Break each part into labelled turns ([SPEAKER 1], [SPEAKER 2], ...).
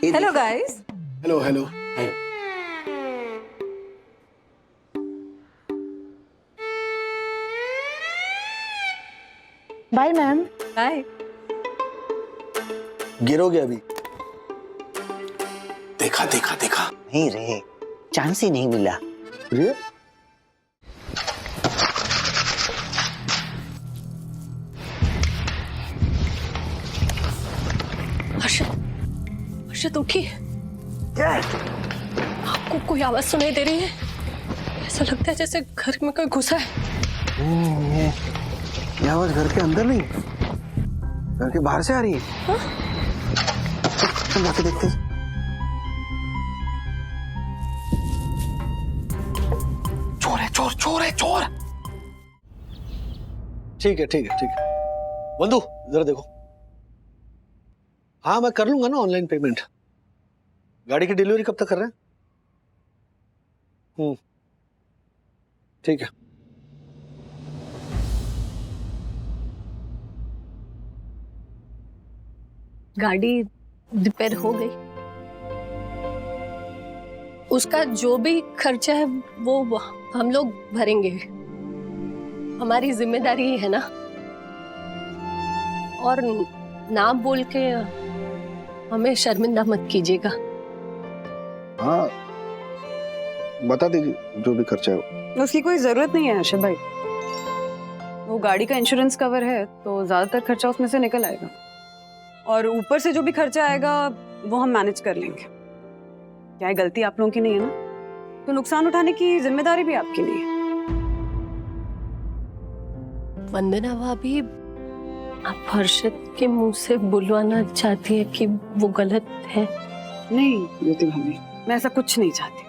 [SPEAKER 1] Hello guys.
[SPEAKER 2] Hello hello.
[SPEAKER 3] Bye ma'am.
[SPEAKER 1] Hi.
[SPEAKER 2] गिरोगे अभी। देखा देखा देखा।
[SPEAKER 4] नहीं रे, चांस ही नहीं मिला।
[SPEAKER 2] रे
[SPEAKER 1] हर्षद उठिए।
[SPEAKER 4] क्या?
[SPEAKER 1] आपको कोई आवाज सुनाई दे रही है? ऐसा लगता है जैसे घर में कोई घुसा है।
[SPEAKER 2] ये आवाज घर के अंदर नहीं, घर के बाहर से आ रही है।
[SPEAKER 1] हाँ?
[SPEAKER 2] चल जाके देखते हैं। चोर है, चोर चोर है, चोर। ठीक है ठीक है ठीक है। बंधु जरा देखो। हाँ मैं कर लूंगा ना ऑनलाइन पेमेंट। गाड़ी की डिलीवरी कब तक कर रहे हैं? ठीक है।
[SPEAKER 1] गाड़ी रिपेयर हो गई। उसका जो भी खर्चा है वो हम लोग भरेंगे। हमारी जिम्मेदारी है ना। और नाम बोल के हमें शर्मिंदा मत कीजिएगा।
[SPEAKER 2] हाँ बता दीजिए जो भी खर्चा है।
[SPEAKER 3] उसकी कोई जरूरत नहीं है हर्षद भाई। वो गाड़ी का इंश्योरेंस कवर है तो ज्यादातर खर्चा उसमें से निकल आएगा, और ऊपर से जो भी खर्चा आएगा वो हम मैनेज कर लेंगे। क्या है, गलती आप लोगों की नहीं है ना, तो नुकसान उठाने की जिम्मेदारी भी आपकी नहीं है।
[SPEAKER 1] वंदना भाभी, आप हर्षद के मुंह से बुलवाना चाहती है कि वो गलत है?
[SPEAKER 3] नहीं ज्योति भाभी, मैं ऐसा कुछ नहीं चाहती।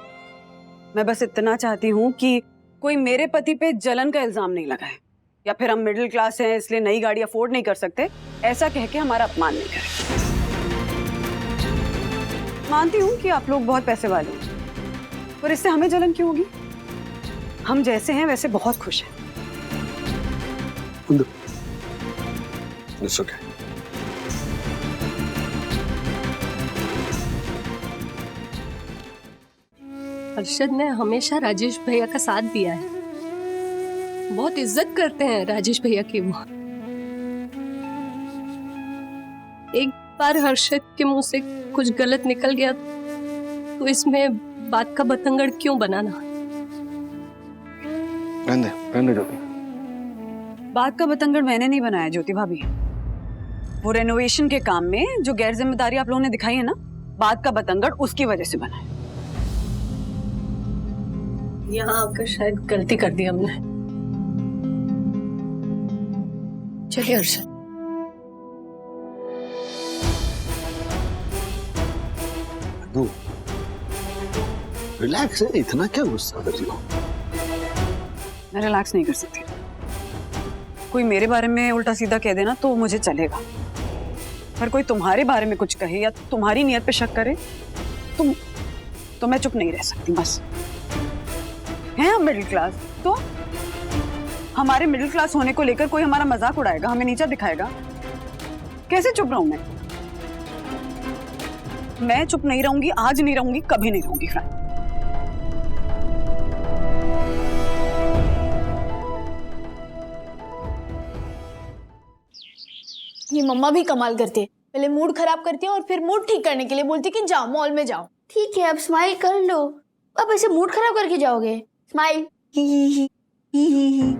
[SPEAKER 3] मैं बस इतना चाहती हूँ कि कोई मेरे पति पे जलन का इल्जाम नहीं लगाए, या फिर हम मिडिल क्लास हैं इसलिए नई गाड़ी अफोर्ड नहीं कर सकते ऐसा कह के हमारा अपमान नहीं करें। मानती हूँ कि आप लोग बहुत पैसे वाले हैं, पर इससे हमें जलन क्यों होगी? हम जैसे हैं वैसे बहुत खुश हैं।
[SPEAKER 2] It's okay.
[SPEAKER 1] हर्षद ने हमेशा राजेश भैया का साथ दिया है। बहुत इज्जत करते हैं राजेश भैया की वो। एक बार हर्षद के मुंह से कुछ गलत निकल गया तो इसमें बात का बतंगड़ क्यों बनाना?
[SPEAKER 2] रहने दो।
[SPEAKER 3] बात का बतंगड़ मैंने नहीं बनाया ज्योति भाभी। वो रेनोवेशन के काम में जो गैर जिम्मेदारी आप लोगों ने दिखाई है ना, बात का बतंगड़ उसकी वजह से बना है।
[SPEAKER 1] यहाँ आकर शायद गलती कर दी हमने। चलिए हर्षद।
[SPEAKER 2] रिलैक्स है, इतना क्या गुस्सा कर रही हो?
[SPEAKER 3] मैं रिलैक्स नहीं कर सकती। कोई मेरे बारे में उल्टा सीधा कह देना तो मुझे चलेगा, पर कोई तुम्हारे बारे में कुछ कहे या तुम्हारी नियत पे शक करे तो मैं चुप नहीं रह सकती। बस हैं हम मिडिल क्लास, तो हमारे मिडिल क्लास होने को लेकर कोई हमारा मजाक उड़ाएगा, हमें नीचा दिखाएगा, कैसे चुप रहूं मैं चुप नहीं रहूंगी, आज नहीं रहूंगी, कभी नहीं रहूंगी। फ्रेंड,
[SPEAKER 5] ये मम्मा भी कमाल करती है। पहले मूड खराब करती है और फिर मूड ठीक करने के लिए बोलती है कि जाओ मॉल में जाओ।
[SPEAKER 6] ठीक है अब स्माइल कर लो। अब ऐसे मूड खराब करके जाओगे? स्माइल। ही ही ही ही ही ही।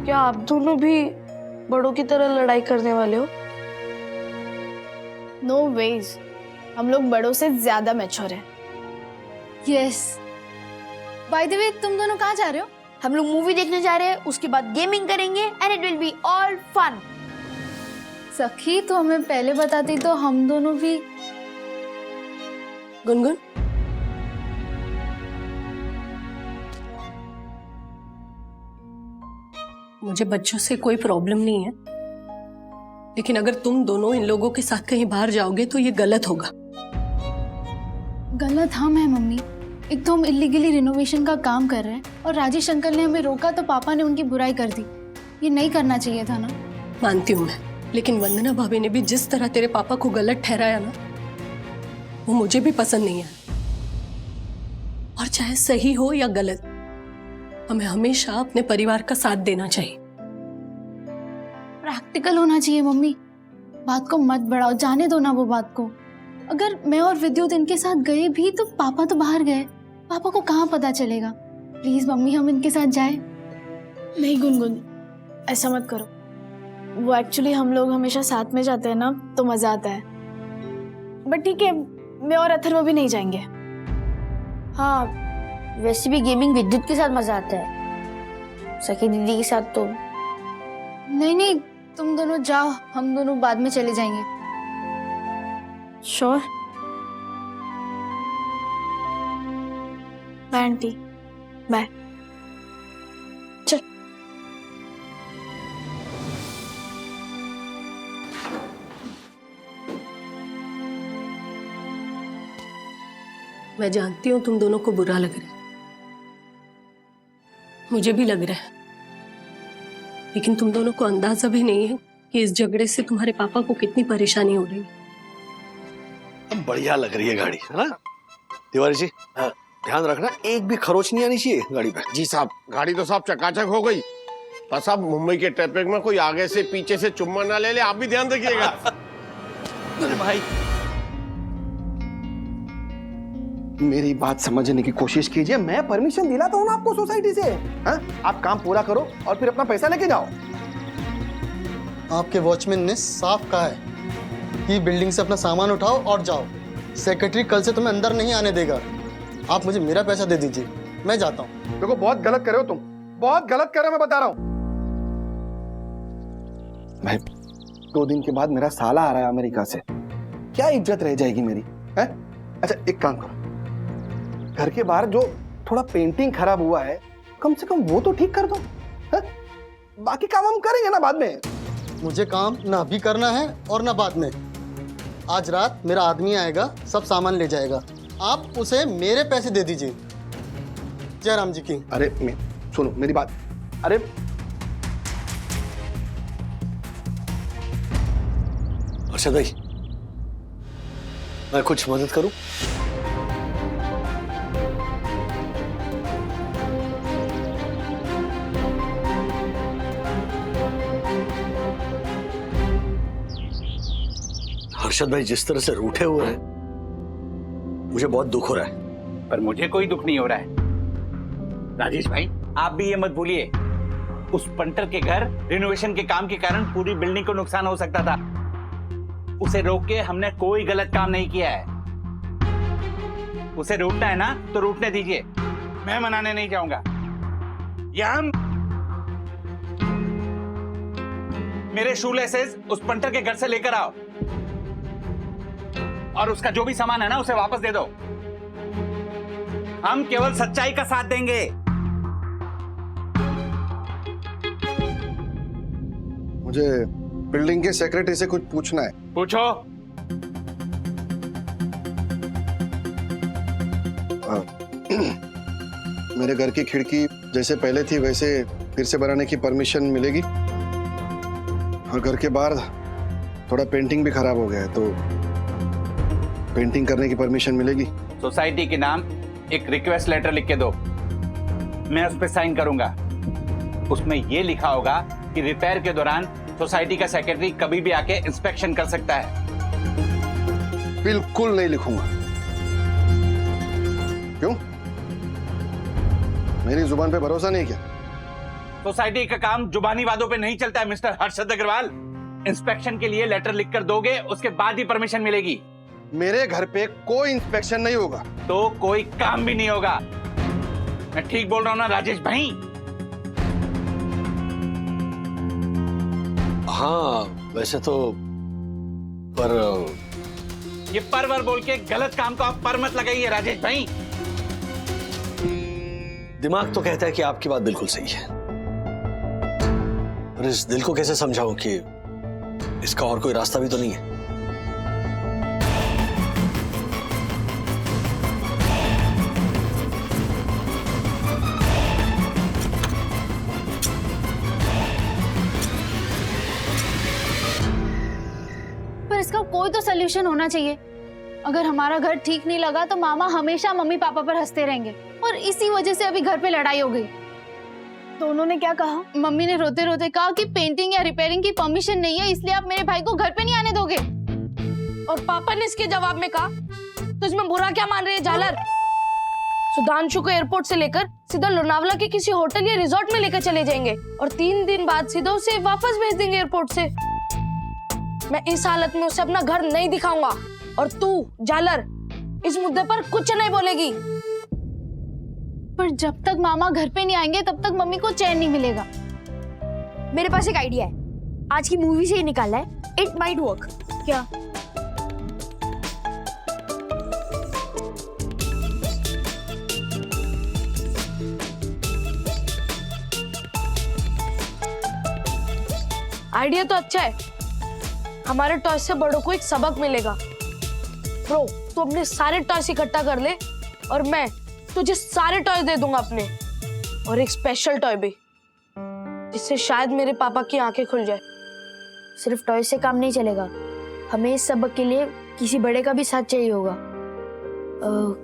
[SPEAKER 5] क्या आप दोनों भी बड़ों की तरह लड़ाई करने वाले हो? नो वेज, हम लोग बड़ों से ज्यादा मैच्योर हैं।
[SPEAKER 6] यस।
[SPEAKER 5] बाय द वे, तुम दोनों कहाँ जा रहे हो?
[SPEAKER 6] हम लोग मूवी देखने जा रहे हैं, उसके बाद गेमिंग करेंगे and it will be all fun.
[SPEAKER 5] सखी तो हमें पहले बताती तो हम दोनों भी।
[SPEAKER 1] गुनगुन, मुझे बच्चों से कोई प्रॉब्लम नहीं है, लेकिन अगर तुम दोनों इन लोगों के साथ कहीं बाहर जाओगे तो ये गलत होगा।
[SPEAKER 5] गलत हम है मम्मी। एक तो हम इलीगली रिनोवेशन का काम कर रहे हैं और राजेश अंकल ने हमें रोका तो पापा ने उनकी बुराई कर दी। ये नहीं करना चाहिए था ना।
[SPEAKER 1] मानती हूँ मैं, लेकिन वंदना भाभी ने भी जिस तरह तेरे पापा को गलत ठहराया ना, वो मुझे भी पसंद नहीं आया। और चाहे सही हो या गलत, हमें हमेशा अपने परिवार का साथ देना चाहिए।
[SPEAKER 5] प्रैक्टिकल होना चाहिए मम्मी। बात को मत बढ़ाओ, जाने दो ना वो बात को। अगर मैं और विद्युत इनके साथ गए भी तो पापा तो बाहर गए, पापा को कहाँ पता चलेगा। प्लीज मम्मी हम इनके साथ जाए।
[SPEAKER 7] नहीं गुनगुन, ऐसा मत करो। वो एक्चुअली हम लोग हमेशा साथ में जाते हैं ना, तो मजा आता है। बट ठीक है, मैं और अथर्व भी नहीं जाएंगे।
[SPEAKER 6] हाँ, वैसे भी गेमिंग विद्युत के साथ मजा आता है, सखी दीदी के साथ तो।
[SPEAKER 5] नहीं नहीं, तुम दोनों जाओ, हम दोनों बाद में चले जाएंगे।
[SPEAKER 7] श्योर? Bye aunty, bye.
[SPEAKER 1] मैं जानती हूँ तुम दोनों को बुरा लग रहा है, मुझे भी लग रहा है, लेकिन तुम दोनों को अंदाजा भी नहीं है कि इस झगड़े से तुम्हारे पापा को कितनी परेशानी हो रही है।
[SPEAKER 2] बढ़िया लग रही है गाड़ी, है ना तिवारी जी? हाँ। ध्यान रखना, एक भी खरोच नहीं आनी चाहिए गाड़ी पे।
[SPEAKER 8] जी साहब, गाड़ी तो साहब चकाचक हो गई। बस साहब मुंबई के ट्रैफिक में कोई आगे से पीछे से चुम्मा ना ले ले, आप भी ध्यान रखिएगा।
[SPEAKER 2] अरे भाई, मेरी बात समझने की कोशिश कीजिए। मैं परमिशन दिलाता हूँ ना आपको सोसाइटी से। हाँ? आप काम पूरा करो और फिर अपना पैसा लेके जाओ।
[SPEAKER 9] आपके वॉचमैन ने साफ कहा है कि बिल्डिंग से अपना सामान उठाओ और जाओ। सेक्रेटरी कल से तुम्हें अंदर नहीं आने देगा। आप मुझे मेरा पैसा दे दीजिए, मैं जाता हूँ।
[SPEAKER 2] देखो बहुत गलत कर रहे हो तुम, बहुत गलत कर रहे हो, मैं बता रहा हूँ। भाई 2 दिन के बाद मेरा साला आ रहा है अमेरिका से, क्या इज्जत रह जाएगी मेरी? है? अच्छा एक काम करो, घर के बाहर जो थोड़ा पेंटिंग खराब हुआ है, कम से कम वो तो ठीक कर दो। है? बाकी काम हम करेंगे ना बाद में।
[SPEAKER 9] मुझे काम ना अभी करना है और ना बाद में। आज रात मेरा आदमी आएगा, सब सामान ले जाएगा। आप उसे मेरे पैसे दे दीजिए। जयराम जी की।
[SPEAKER 2] अरे सुनो मेरी बात। अरे
[SPEAKER 10] अर्षद भाई, मैं कुछ मदद करूं? हर्षद भाई जिस तरह से रूठे हुए हैं, मुझे बहुत दुख हो रहा है।
[SPEAKER 11] पर मुझे कोई दुख नहीं हो रहा है। राजेश भाई, आप भी ये मत भूलिए, उस पंटर के घर रिनोवेशन के काम के कारण पूरी बिल्डिंग को नुकसान हो सकता था। उसे रोक के हमने कोई गलत काम नहीं किया है। उसे रूठना है ना तो रूठने दीजिए, मैं मनाने नहीं जाऊंगा। या हम मेरे शूलेसेस उस पंटर के घर से लेकर आओ और उसका जो भी सामान है ना उसे वापस दे दो। हम केवल सच्चाई का साथ देंगे।
[SPEAKER 2] मुझे बिल्डिंग के सेक्रेटरी से कुछ पूछना है।
[SPEAKER 11] पूछो।
[SPEAKER 2] मेरे घर की खिड़की जैसे पहले थी वैसे फिर से बनाने की परमिशन मिलेगी? और घर के बाहर थोड़ा पेंटिंग भी खराब हो गया है, तो पेंटिंग करने की परमिशन मिलेगी?
[SPEAKER 11] सोसाइटी के नाम एक रिक्वेस्ट लेटर लिख के दो, मैं उस पर साइन करूंगा। उसमें यह लिखा होगा कि रिपेयर के दौरान सोसाइटी का सेक्रेटरी कभी भी आके इंस्पेक्शन कर सकता है।
[SPEAKER 2] बिल्कुल नहीं लिखूंगा। क्यों? मेरी जुबान पे भरोसा नहीं क्या?
[SPEAKER 11] सोसाइटी का काम जुबानी वादों पे नहीं चलता है मिस्टर हर्षद अग्रवाल। इंस्पेक्शन के लिए लेटर लिखकर दोगे, उसके बाद ही परमिशन मिलेगी।
[SPEAKER 2] मेरे घर पे कोई इंस्पेक्शन नहीं होगा
[SPEAKER 11] तो कोई काम भी नहीं होगा। मैं ठीक बोल रहा हूं ना राजेश भाई?
[SPEAKER 10] हाँ वैसे तो, पर
[SPEAKER 11] ये परवर बोल के गलत काम को आप पर मत लगाइए राजेश भाई।
[SPEAKER 10] दिमाग तो कहता है कि आपकी बात बिल्कुल सही है, पर इस दिल को कैसे समझाऊं कि इसका और कोई रास्ता भी तो नहीं है।
[SPEAKER 5] पर इसका कोई तो सोल्यूशन होना चाहिए। अगर हमारा घर ठीक नहीं लगा तो मामा हमेशा मम्मी पापा पर हंसते रहेंगे और इसी वजह से अभी घर पे लड़ाई हो गई।
[SPEAKER 7] तो उन्होंने क्या कहा?
[SPEAKER 5] मम्मी ने रोते रोते कहा कि पेंटिंग या रिपेयरिंग की परमिशन नहीं है, इसलिए आप मेरे भाई को घर पे नहीं आने दोगे।
[SPEAKER 6] और पापा ने इसके जवाब में कहा, तुझमें बुरा क्या मान रही है झालर? सुधांशु को एयरपोर्ट से लेकर सीधा लोनावला के किसी होटल या रिजॉर्ट में लेकर चले जाएंगे और 3 दिन बाद सीधा उसे वापस भेज देंगे एयरपोर्ट से। मैं इस हालत में उसे अपना घर नहीं दिखाऊंगा और तू झालर इस मुद्दे पर कुछ नहीं बोलेगी।
[SPEAKER 5] पर जब तक मामा घर पे नहीं आएंगे तब तक मम्मी को चैन नहीं मिलेगा।
[SPEAKER 6] मेरे पास एक आइडिया है, आज की मूवी से ही निकाला है, इट माइट वर्क।
[SPEAKER 5] क्या?
[SPEAKER 6] आइडिया तो अच्छा है, हमारे टॉय से बड़ों को एक सबक मिलेगा। ब्रो, तू अपने सारे टॉयस इकट्ठा कर ले और मैं तुझे सारे टॉय दे दूंगा अपने, और एक स्पेशल टॉय भी, जिससे शायद मेरे पापा की आंखें खुल जाए। सिर्फ टॉय से काम नहीं चलेगा, हमें इस सबक के लिए किसी बड़े का भी साथ चाहिए होगा।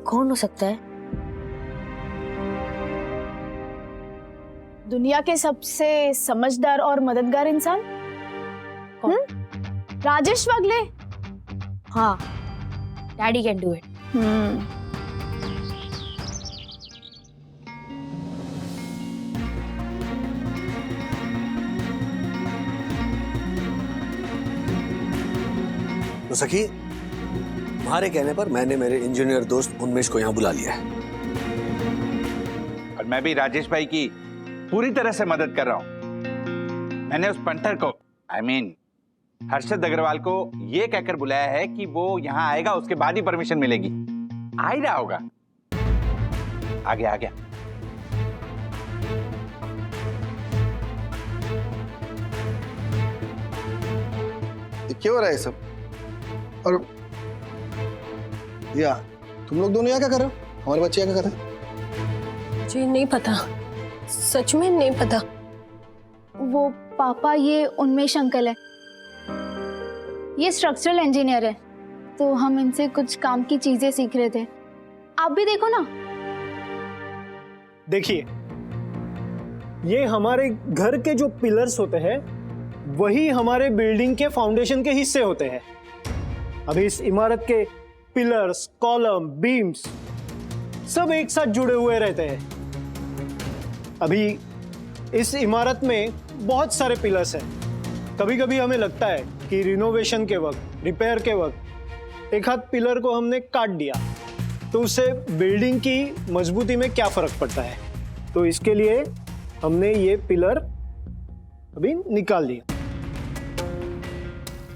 [SPEAKER 6] कौन हो सकता है?
[SPEAKER 7] दुनिया के सबसे समझदार और मददगार इंसान? कौन? राजेश वागले।
[SPEAKER 6] हाँ, डैडी कैन डू इट।
[SPEAKER 10] तो सखी, तुम्हारे कहने पर मैंने मेरे इंजीनियर दोस्त उन्मेष को यहाँ बुला लिया है।
[SPEAKER 11] और मैं भी राजेश भाई की पूरी तरह से मदद कर रहा हूं। मैंने उस पंटर को, हर्षद अग्रवाल को ये कहकर बुलाया है कि वो यहाँ आएगा, उसके बाद ही परमिशन मिलेगी। आ ही रहा होगा। आ गया, आ गया।
[SPEAKER 2] क्या हो रहा है सब? और या तुम लोग दोनों यहाँ क्या कर रहे हो? हमारे बच्चे यहाँ क्या कर रहे हैं?
[SPEAKER 1] मुझे नहीं पता, सच में नहीं पता।
[SPEAKER 5] वो पापा, ये उन्मेष अंकल है, ये स्ट्रक्चरल इंजीनियर है, तो हम इनसे कुछ काम की चीजें सीख रहे थे। आप भी देखो ना।
[SPEAKER 12] देखिए, ये हमारे घर के जो पिलर्स होते हैं वही हमारे बिल्डिंग के फाउंडेशन के हिस्से होते हैं। अभी इस इमारत के पिलर्स, कॉलम, बीम्स सब एक साथ जुड़े हुए रहते हैं। अभी इस इमारत में बहुत सारे पिलर्स हैं। कभी कभी हमें लगता है कि रिनोवेशन के वक्त, रिपेयर के वक्त एक हाथ पिलर को हमने काट दिया तो उससे बिल्डिंग की मजबूती में क्या फर्क पड़ता है। तो इसके लिए हमने ये पिलर अभी निकाल दिया,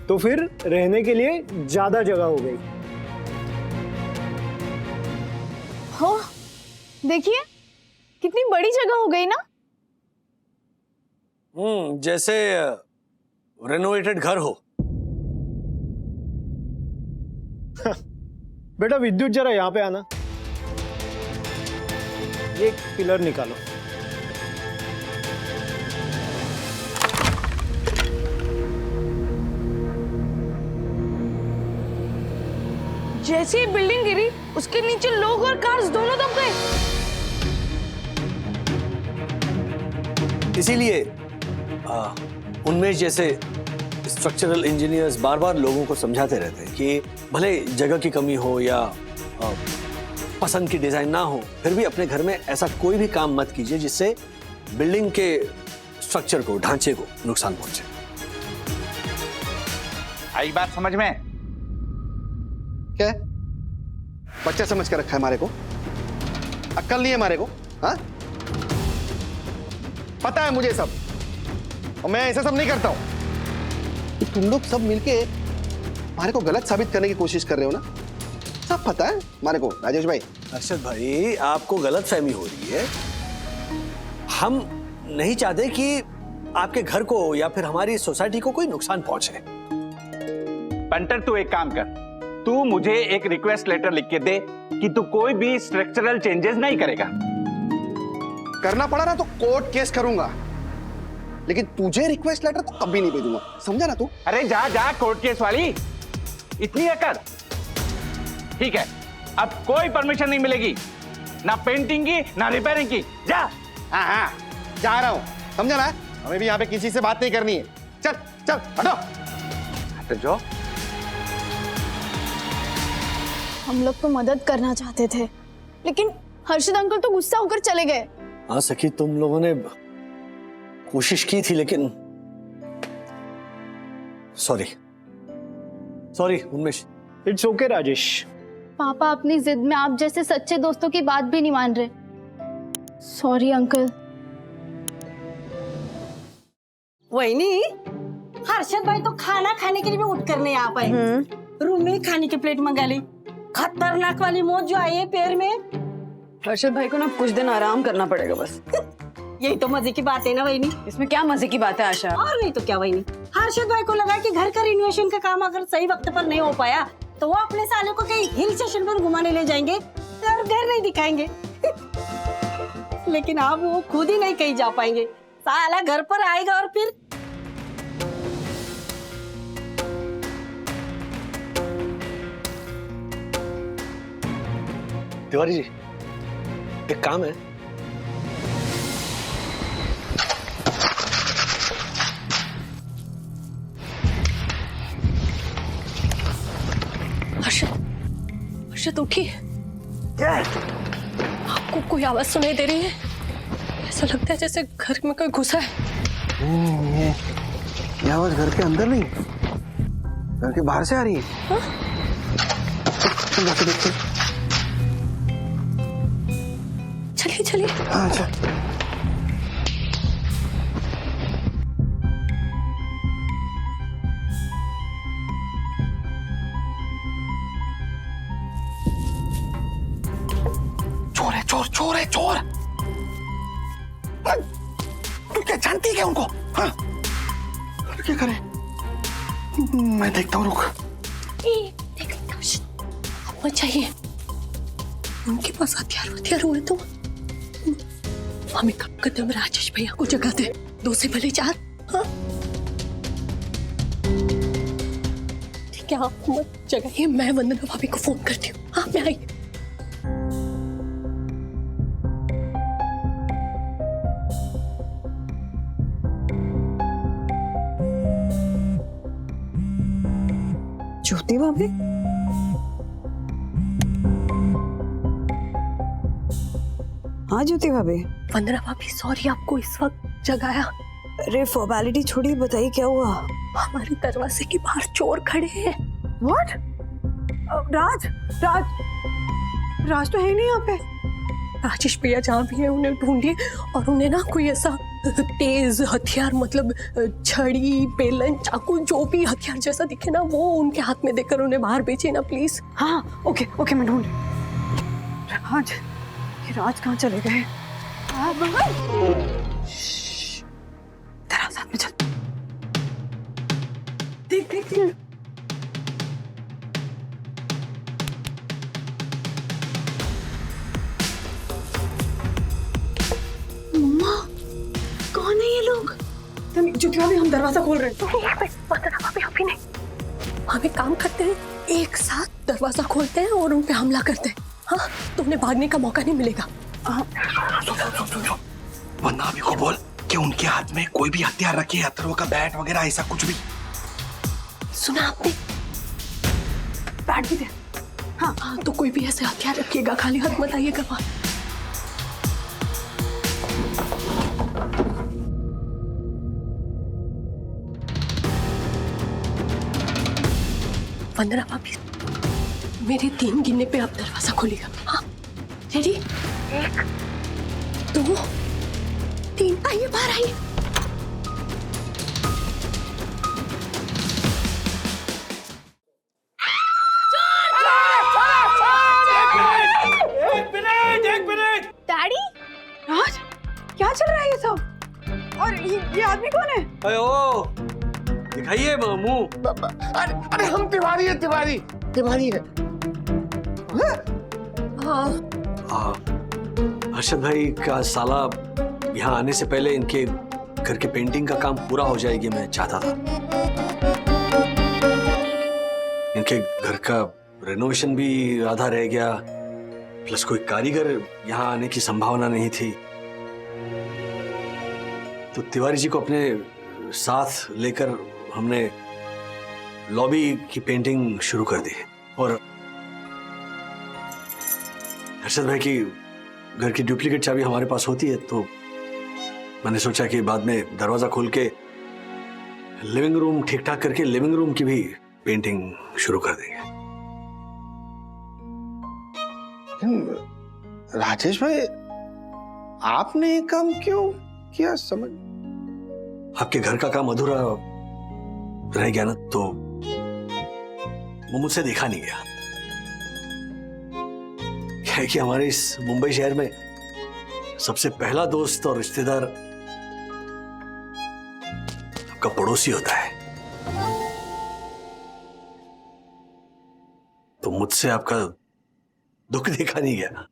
[SPEAKER 12] तो फिर रहने के लिए ज्यादा जगह हो गई।
[SPEAKER 7] हो, देखिए कितनी बड़ी जगह हो गई ना।
[SPEAKER 10] जैसे रेनोवेटेड घर हो।
[SPEAKER 12] बेटा विद्युत, जरा यहाँ पे आना। ये पिलर निकालो।
[SPEAKER 6] जैसे ही बिल्डिंग गिरी, उसके नीचे लोग और कार्स दोनों दब गए।
[SPEAKER 10] इसीलिए उन्मेष जैसे स्ट्रक्चरल इंजीनियर्स बार बार लोगों को समझाते रहते हैं कि भले जगह की कमी हो या पसंद की डिजाइन ना हो, फिर भी अपने घर में ऐसा कोई भी काम मत कीजिए जिससे बिल्डिंग के स्ट्रक्चर को, ढांचे को नुकसान पहुंचे।
[SPEAKER 11] आई बात समझ में?
[SPEAKER 2] क्या है? बच्चा समझ कर रखा है हमारे को? अक्ल नहीं है हमारे को? हाँ, पता है मुझे सब, और मैं ऐसा सब नहीं करता हूं। तुम लोग सब मिलके हमारे को गलत साबित करने की कोशिश कर रहे हो ना, सब पता है हमारे को। राजेश भाई,
[SPEAKER 10] अर्षद भाई, आपको गलतफहमी हो रही है। हम नहीं चाहते कि आपके घर को या फिर हमारी सोसाइटी को कोई नुकसान पहुंचे।
[SPEAKER 11] पंटर, तू एक काम कर, तू मुझे एक रिक्वेस्ट लेटर लिख के दे कि तू कोई भी स्ट्रक्चरल चेंजेस नहीं करेगा।
[SPEAKER 2] करना पड़ा ना तो कोर्ट केस करूंगा, लेकिन तुझे रिक्वेस्ट लेटर तो कभी नहीं भेजूंगा, समझा ना तू?
[SPEAKER 11] अरे जा जा, कोर्ट केस वाली। इतनी अकड़? ठीक है, अब कोई परमिशन नहीं मिलेगी, ना पेंटिंग की ना रिपेयरिंग की। जा।
[SPEAKER 2] हाँ हाँ जा रहा हूँ, समझा ना? हमें भी यहाँ पे किसी से बात नहीं करनी है। चल चल हटो।
[SPEAKER 11] हट जाओ।
[SPEAKER 7] हम लोग तो मदद करना चाहते थे, लेकिन हर्षद अंकल तो गुस्सा होकर चले गए।
[SPEAKER 10] हाँ सखी, तुम लोगों ने कोशिश की थी, लेकिन sorry sorry Unmesh.
[SPEAKER 12] It's okay Rajesh.
[SPEAKER 5] पापा अपनी जिद में आप जैसे सच्चे दोस्तों की बात भी नहीं मान रहे। Sorry uncle.
[SPEAKER 13] वही हर्षद भाई तो खाना खाने के लिए भी उठ कर नहीं आ पाए। रूम में खाने की प्लेट मंगा ली। खतरनाक वाली मौत जो आई है पैर में।
[SPEAKER 3] हर्षद भाई को ना कुछ दिन आराम करना पड़ेगा बस।
[SPEAKER 13] यही तो मजे की बात है ना वही।
[SPEAKER 3] इसमें क्या मजे की बात है आशा?
[SPEAKER 13] और नहीं तो क्या वही। हर्षद भाई को लगा कि घर का रिनोवेशन का काम अगर सही वक्त पर नहीं हो पाया तो वो अपने साले को कहीं हिल स्टेशन पर घुमाने ले जाएंगे और घर नहीं दिखाएंगे। लेकिन अब वो खुद ही नहीं कहीं जा पाएंगे। साला घर पर आएगा और फिर
[SPEAKER 10] तिवारी जी, एक काम है।
[SPEAKER 1] हर्षद उठिए। आपको कोई आवाज सुनाई दे रही है? ऐसा लगता है जैसे घर में कोई घुसा है।
[SPEAKER 2] ये आवाज घर के अंदर नहीं, घर के बाहर से आ रही है। हाँ? देखते।
[SPEAKER 1] चलिए चलिए।
[SPEAKER 2] हाँ चल। चोर है, चोर चोर है, चोर। तू क्या जानती है क्या उनको? हाँ क्या करे? मैं देखता हूँ, रुक।
[SPEAKER 1] मत चाहिए, उनके पास हथियार हुए तो हमें कब कदम राजेश भैया को जगा दे। 2 से भले 4। हाँ? ठीक है, आप मत जगाइए, मैं वंदना भाभी को फोन करती हूँ। हाँ मैं आई।
[SPEAKER 3] ज्योति भाभी? हाँ ज्योति भाभी।
[SPEAKER 1] वंदना भाभी सॉरी आपको इस वक्त जगाया।
[SPEAKER 3] अरे फॉर्मेलिटी छोड़ी, बताइए क्या हुआ?
[SPEAKER 1] हमारे दरवाजे के बाहर चोर खड़े हैं।
[SPEAKER 3] व्हाट? राज राज राज तो है नहीं यहाँ पे।
[SPEAKER 1] राजेश भैया जहाँ भी है उन्हें ढूंढिए, और उन्हें ना कोई ऐसा तेज हथियार, मतलब छड़ी, बेलन, चाकू, जो भी हथियार जैसा दिखे ना वो उनके हाथ में देकर उन्हें बाहर भेजिए ना प्लीज।
[SPEAKER 3] हाँ ओके ओके, मैं ढूंढ। राज, ये राज कहाँ चले गए? तेरा साथ में चल। देख देख देख।
[SPEAKER 1] मम्मा, कौन है ये लोग?
[SPEAKER 3] ज्योति भाभी, हम दरवाजा खोल रहे हैं।
[SPEAKER 1] वंदना भाभी अभी नहीं। हम एक काम करते हैं, एक साथ दरवाजा खोलते हैं और उन पे हमला करते हैं। हाँ, तो उन्हें भागने का मौका नहीं मिलेगा।
[SPEAKER 2] वंदना भाभी को बोल कि उनके हाथ में कोई भी हथियार रखे, अथर्व का बैट वगैरह ऐसा कुछ भी।
[SPEAKER 1] सुना आपने?
[SPEAKER 3] बैठ भी दे।
[SPEAKER 1] हाँ हाँ, तो कोई भी ऐसे हथियार रखिएगा, खाली हाथ मत आइएगा वहां। वंदना भाभी, मेरे 3 गिनने पे आप दरवाजा खोलिएगा। हाँ रेडी? 1 2 3, आइए बाहर आइए।
[SPEAKER 7] डैडी,
[SPEAKER 3] राज, क्या चल रहा है ये सब? और ये आदमी कौन है?
[SPEAKER 10] अयो, दिखाइए मुंह।
[SPEAKER 8] अरे हम तिवारी है, तिवारी है।
[SPEAKER 1] हाँ
[SPEAKER 10] हर्षद भाई का साला यहाँ आने से पहले इनके घर के पेंटिंग का काम पूरा हो जाएगी, मैं चाहता था। इनके घर का रेनोवेशन भी आधा रह गया, प्लस कोई कारीगर यहाँ आने की संभावना नहीं थी। तो तिवारी जी को अपने साथ लेकर हमने लॉबी की पेंटिंग शुरू कर दी। और हर्षद भाई की घर की डुप्लीकेट चाबी हमारे पास होती है, तो मैंने सोचा कि बाद में दरवाजा खोल के लिविंग रूम ठीक ठाक करके लिविंग रूम की भी पेंटिंग शुरू कर देंगे।
[SPEAKER 2] राजेश भाई, आपने ये काम क्यों किया? समझ
[SPEAKER 10] आपके घर का काम अधूरा रह गया ना, तो वो मुझसे देखा नहीं गया। क्या है कि हमारे इस मुंबई शहर में सबसे पहला दोस्त और रिश्तेदार आपका पड़ोसी होता है, तो मुझसे आपका दुख देखा नहीं गया।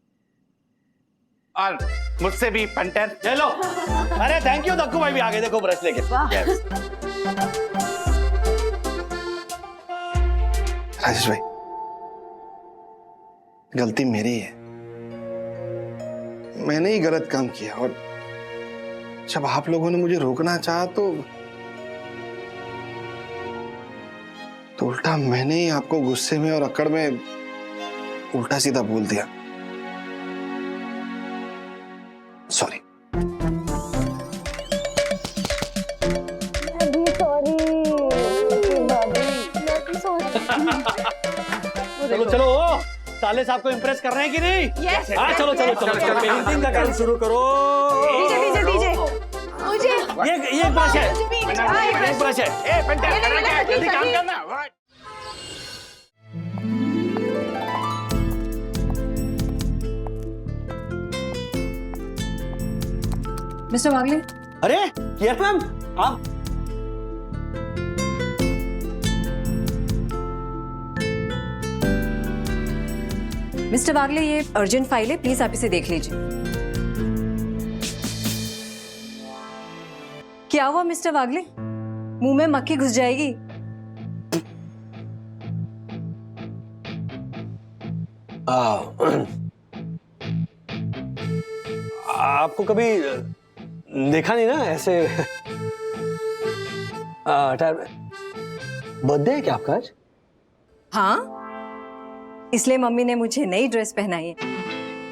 [SPEAKER 11] और मुझसे भी पंटर।
[SPEAKER 10] चलो, अरे थैंक यू दक्कू भाई भी आ गए, देखो ब्रश लेके।
[SPEAKER 2] राजेश भाई, गलती मेरी है, मैंने ही गलत काम किया। और जब आप लोगों ने मुझे रोकना चाहा तो उल्टा मैंने ही आपको गुस्से में और अकड़ में उल्टा सीधा बोल दिया। सॉरी।
[SPEAKER 10] चलो चलो, साले साहब को इम्प्रेस कर रहे हैं कि नहीं?
[SPEAKER 6] Yes.
[SPEAKER 10] हाँ चलो चलो चलो, पेंटिंग का काम शुरू करो।
[SPEAKER 6] मुझे
[SPEAKER 10] ये एक ब्रश है, एक ब्रश है।
[SPEAKER 11] ए पंटर, करना क्या है? जल्दी काम करना।
[SPEAKER 3] मिस्टर वागले।
[SPEAKER 10] अरे यस मैम, आप
[SPEAKER 3] मिस्टर वागले, ये अर्जेंट फाइल है, प्लीज आप इसे देख लीजिए। क्या हुआ मिस्टर वागले, मुंह में मक्खी घुस जाएगी?
[SPEAKER 10] आपको कभी देखा नहीं ना ऐसे। बर्थडे है क्या आपका आज?
[SPEAKER 3] हाँ, इसलिए मम्मी ने मुझे नई ड्रेस पहनाई है।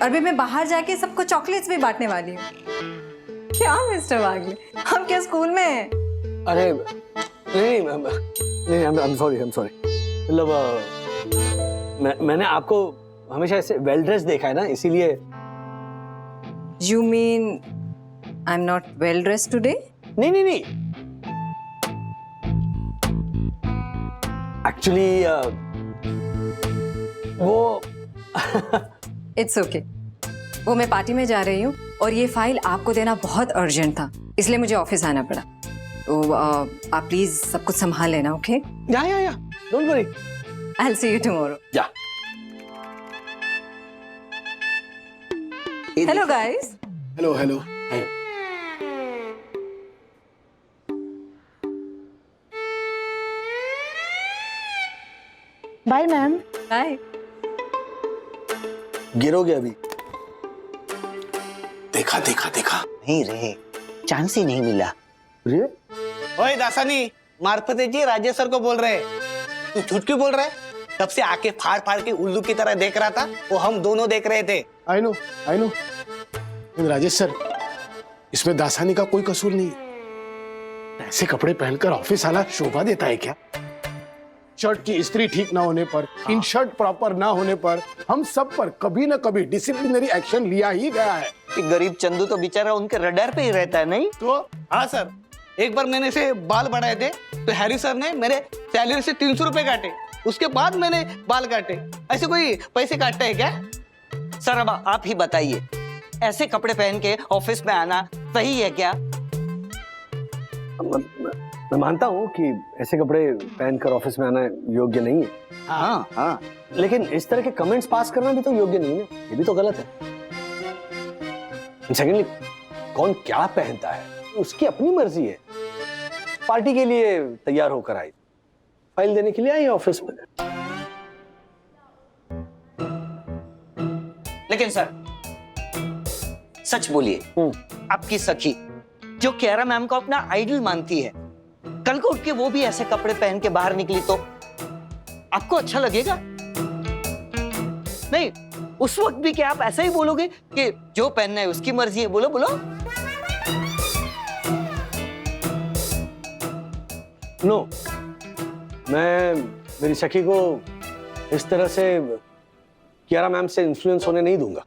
[SPEAKER 3] और भी मैं बाहर जाके सबको चॉकलेट्स भी बांटने वाली हूँ। क्या मिस्टर वागले, हम क्या स्कूल में हैं?
[SPEAKER 10] अरे नहीं, आई एम सॉरी मतलब मैंने आपको हमेशा ऐसे वेल ड्रेस देखा है ना, इसीलिए।
[SPEAKER 3] You mean I am not well dressed today?
[SPEAKER 10] नहीं एक्चुअली वो
[SPEAKER 3] इट्स ओके। वो मैं पार्टी में जा रही हूँ और ये फाइल आपको देना बहुत अर्जेंट था, इसलिए मुझे ऑफिस आना पड़ा। तो आप प्लीज सब कुछ संभाल लेना, okay?
[SPEAKER 10] Yeah don't worry,
[SPEAKER 3] I will see you tomorrow.
[SPEAKER 10] Yeah
[SPEAKER 3] hello guys.
[SPEAKER 2] Hello.
[SPEAKER 7] Bye ma'am.
[SPEAKER 3] Bye.
[SPEAKER 10] गिरोगे अभी?
[SPEAKER 2] देखा
[SPEAKER 4] नहीं रे, चांस ही नहीं मिला।
[SPEAKER 14] ओए दासानी, मार्फते जी राजेश सर को बोल रहे हैं। तू झूठ क्यों बोल रहा है? तब से आके फाड़ फाड़ के उल्लू की तरह देख रहा था, वो हम दोनों देख रहे थे।
[SPEAKER 15] आई नो राजेश सर, इसमें दासानी का कोई कसूर नहीं। ऐसे कपड़े पहनकर ऑफिस आना शोभा देता है क्या? शर्ट की इस्त्री ठीक ना होने पर, इन शर्ट प्रॉपर ना होने पर हम सब पर कभी न कभी डिसिप्लिनरी एक्शन लिया ही गया है।
[SPEAKER 14] कि गरीब चंदू तो बेचारा उनके रडार पे ही रहता है, नहीं तो? हाँ सर, एक बार मैंने इसे बाल बढ़ाए थे तो हैरी सर ने मेरे सैलरी से 300 रुपए काटे, उसके बाद मैंने बाल काटे। ऐसे कोई पैसे काटता है क्या?
[SPEAKER 13] सर अब आप ही बताइए, ऐसे कपड़े पहन के ऑफिस में आना सही है क्या?
[SPEAKER 10] मैं मानता हूँ कि ऐसे कपड़े पहनकर ऑफिस में आना योग्य नहीं है।
[SPEAKER 14] हाँ,
[SPEAKER 10] लेकिन इस तरह के कमेंट्स पास करना भी तो योग्य नहीं है, ये भी तो गलत है। सेकेंडली, कौन क्या पहनता है उसकी अपनी मर्जी है। पार्टी के लिए तैयार होकर आई, फाइल देने के लिए आई ऑफिस में।
[SPEAKER 4] लेकिन सर सच बोलिए, आपकी सखी जो कियारा मैम को अपना आइडल मानती है, कल को उठ के वो भी ऐसे कपड़े पहन के बाहर निकली तो आपको अच्छा लगेगा? नहीं, उस वक्त भी क्या आप ऐसा ही बोलोगे कि जो पहनना है उसकी मर्जी है? बोलो बोलो।
[SPEAKER 10] नो, मैं मेरी सखी को इस तरह से कियारा मैम से इन्फ्लुएंस होने नहीं दूंगा।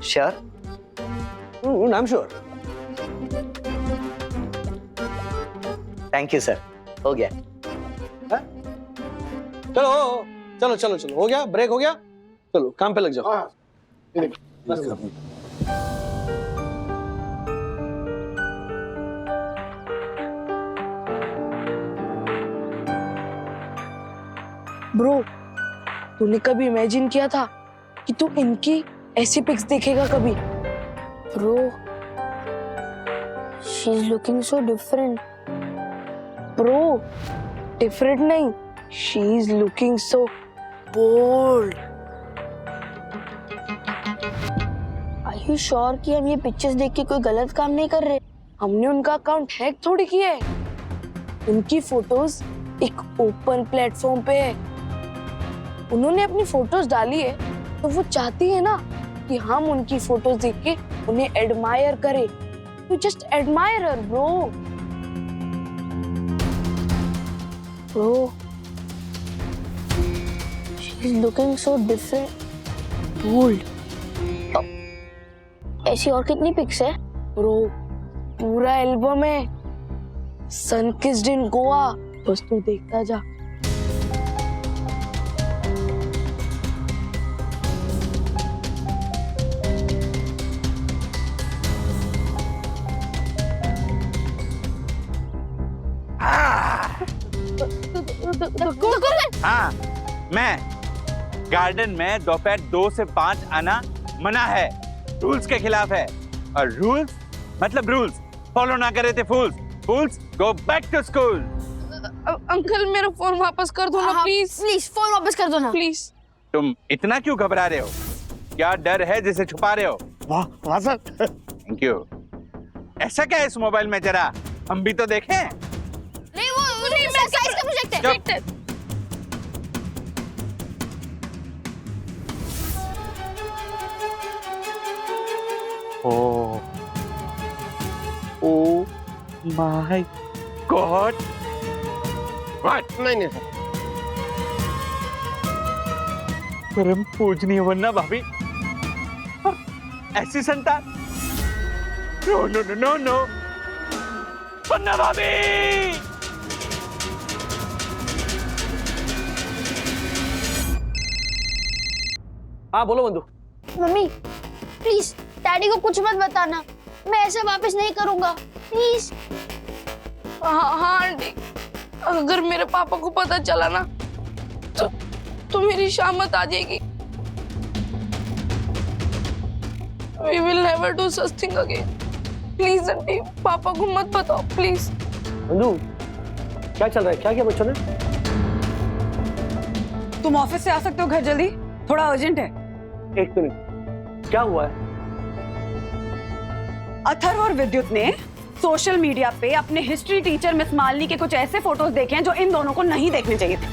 [SPEAKER 4] Sure?
[SPEAKER 10] I am sure.
[SPEAKER 4] Thank you sir, हो गया।
[SPEAKER 10] चलो चलो चलो चलो, हो गया, ब्रेक हो गया, चलो काम पे लग जाओ।
[SPEAKER 6] ब्रो, तूने कभी इमेजिन किया था कि तू इनकी ऐसी पिक्स देखेगा कभी? Bro, she is looking so different. Bro, different नहीं, she is looking so bold. Are you sure कि हम ये पिक्चर्स देख के कोई गलत काम नहीं कर रहे? हमने उनका अकाउंट हैक थोड़ी किया है। उनकी फोटोज एक ओपन प्लेटफॉर्म पे है। उन्होंने अपनी फोटोज डाली है तो वो चाहती है ना कि हम उनकी फोटोज देख के उन्हें एडमायर करें। You just admire her, bro. Bro, she's looking so different. Bold. ऐसी और कितनी पिक्स है? Bro, पूरा एल्बम है। Sun kissed in Goa. बस तू देखता जा।
[SPEAKER 11] हाँ, मैं गार्डन में दोपहर 2 से 5 आना मना है, रूल्स के खिलाफ है। और रूल्स मतलब रूल्स फॉलो ना करे थे fools. Fools go back to school.
[SPEAKER 6] Uncle, मेरा फोन वापस कर दो ना प्लीज। प्लीज फोन वापस कर दो ना प्लीज।
[SPEAKER 11] तुम इतना क्यों घबरा रहे हो? क्या डर है जिसे छुपा रहे हो?
[SPEAKER 15] वाह वाह सर।
[SPEAKER 11] Thank you. ऐसा क्या है इस मोबाइल में, जरा हम भी तो देखें।
[SPEAKER 6] नहीं, वो नहीं, मेरा साइज का प्रोजेक्ट है।
[SPEAKER 11] Oh. Oh my God.
[SPEAKER 8] What? नहीं सर।
[SPEAKER 11] परम पूजनीय वन्ना भाभी, ऐसी संतान? No no no no no, वन्ना भाभी।
[SPEAKER 10] हाँ बोलो बंधु।
[SPEAKER 5] मम्मी प्लीज डैडी को कुछ मत बताना, मैं ऐसा वापस नहीं करूंगा, प्लीज।
[SPEAKER 6] हाँ आंटी, अगर मेरे पापा को पता चला ना तो मेरी शामत आ जाएगी। We will never do such thing again. Please aunty, पापा को मत बताओ प्लीज।
[SPEAKER 10] बंधु, क्या चल रहा है? क्या किया बच्चों ने?
[SPEAKER 3] तुम ऑफिस से आ सकते हो घर जल्दी, थोड़ा अर्जेंट है।
[SPEAKER 10] एक मिनट, क्या हुआ है?
[SPEAKER 3] अथर्व और विद्युत ने सोशल मीडिया पे अपने हिस्ट्री टीचर मिस मालिनी के कुछ ऐसे फोटोज देखे हैं जो इन दोनों को नहीं देखने चाहिए थे।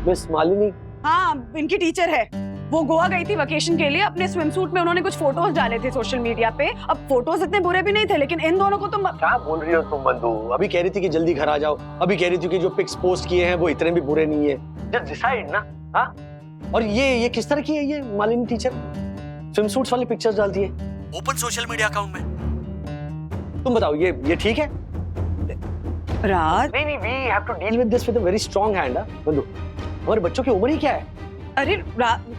[SPEAKER 10] मिस मालिनी?
[SPEAKER 3] हाँ, इनकी टीचर है। वो गोवा गई थी वेकेशन के लिए, अपने स्विम सूट में उन्होंने कुछ फोटोज डाले थे सोशल मीडिया पे। अब फोटोज इतने बुरे भी नहीं थे, लेकिन इन दोनों को तुम
[SPEAKER 10] क्या बोल रही हो तुम बंधु? अभी कह रही थी कि जल्दी घर आ जाओ, अभी कह रही थी कि जो पिक्स पोस्ट किए हैं वो इतने भी बुरे नहीं है। जस्ट डिसाइड ना। हाँ, और ये किस तरह की है ये मालिनी टीचर? स्विम सूट्स वाली पिक्चर्स डालती है ओपन सोशल मीडिया अकाउंट में। तुम बताओ, ये ठीक है?
[SPEAKER 3] राज,
[SPEAKER 10] नहीं, we have to deal with this with a very strong hand. बंधु, हमारे बच्चों की उम्र ही क्या है?
[SPEAKER 3] अरे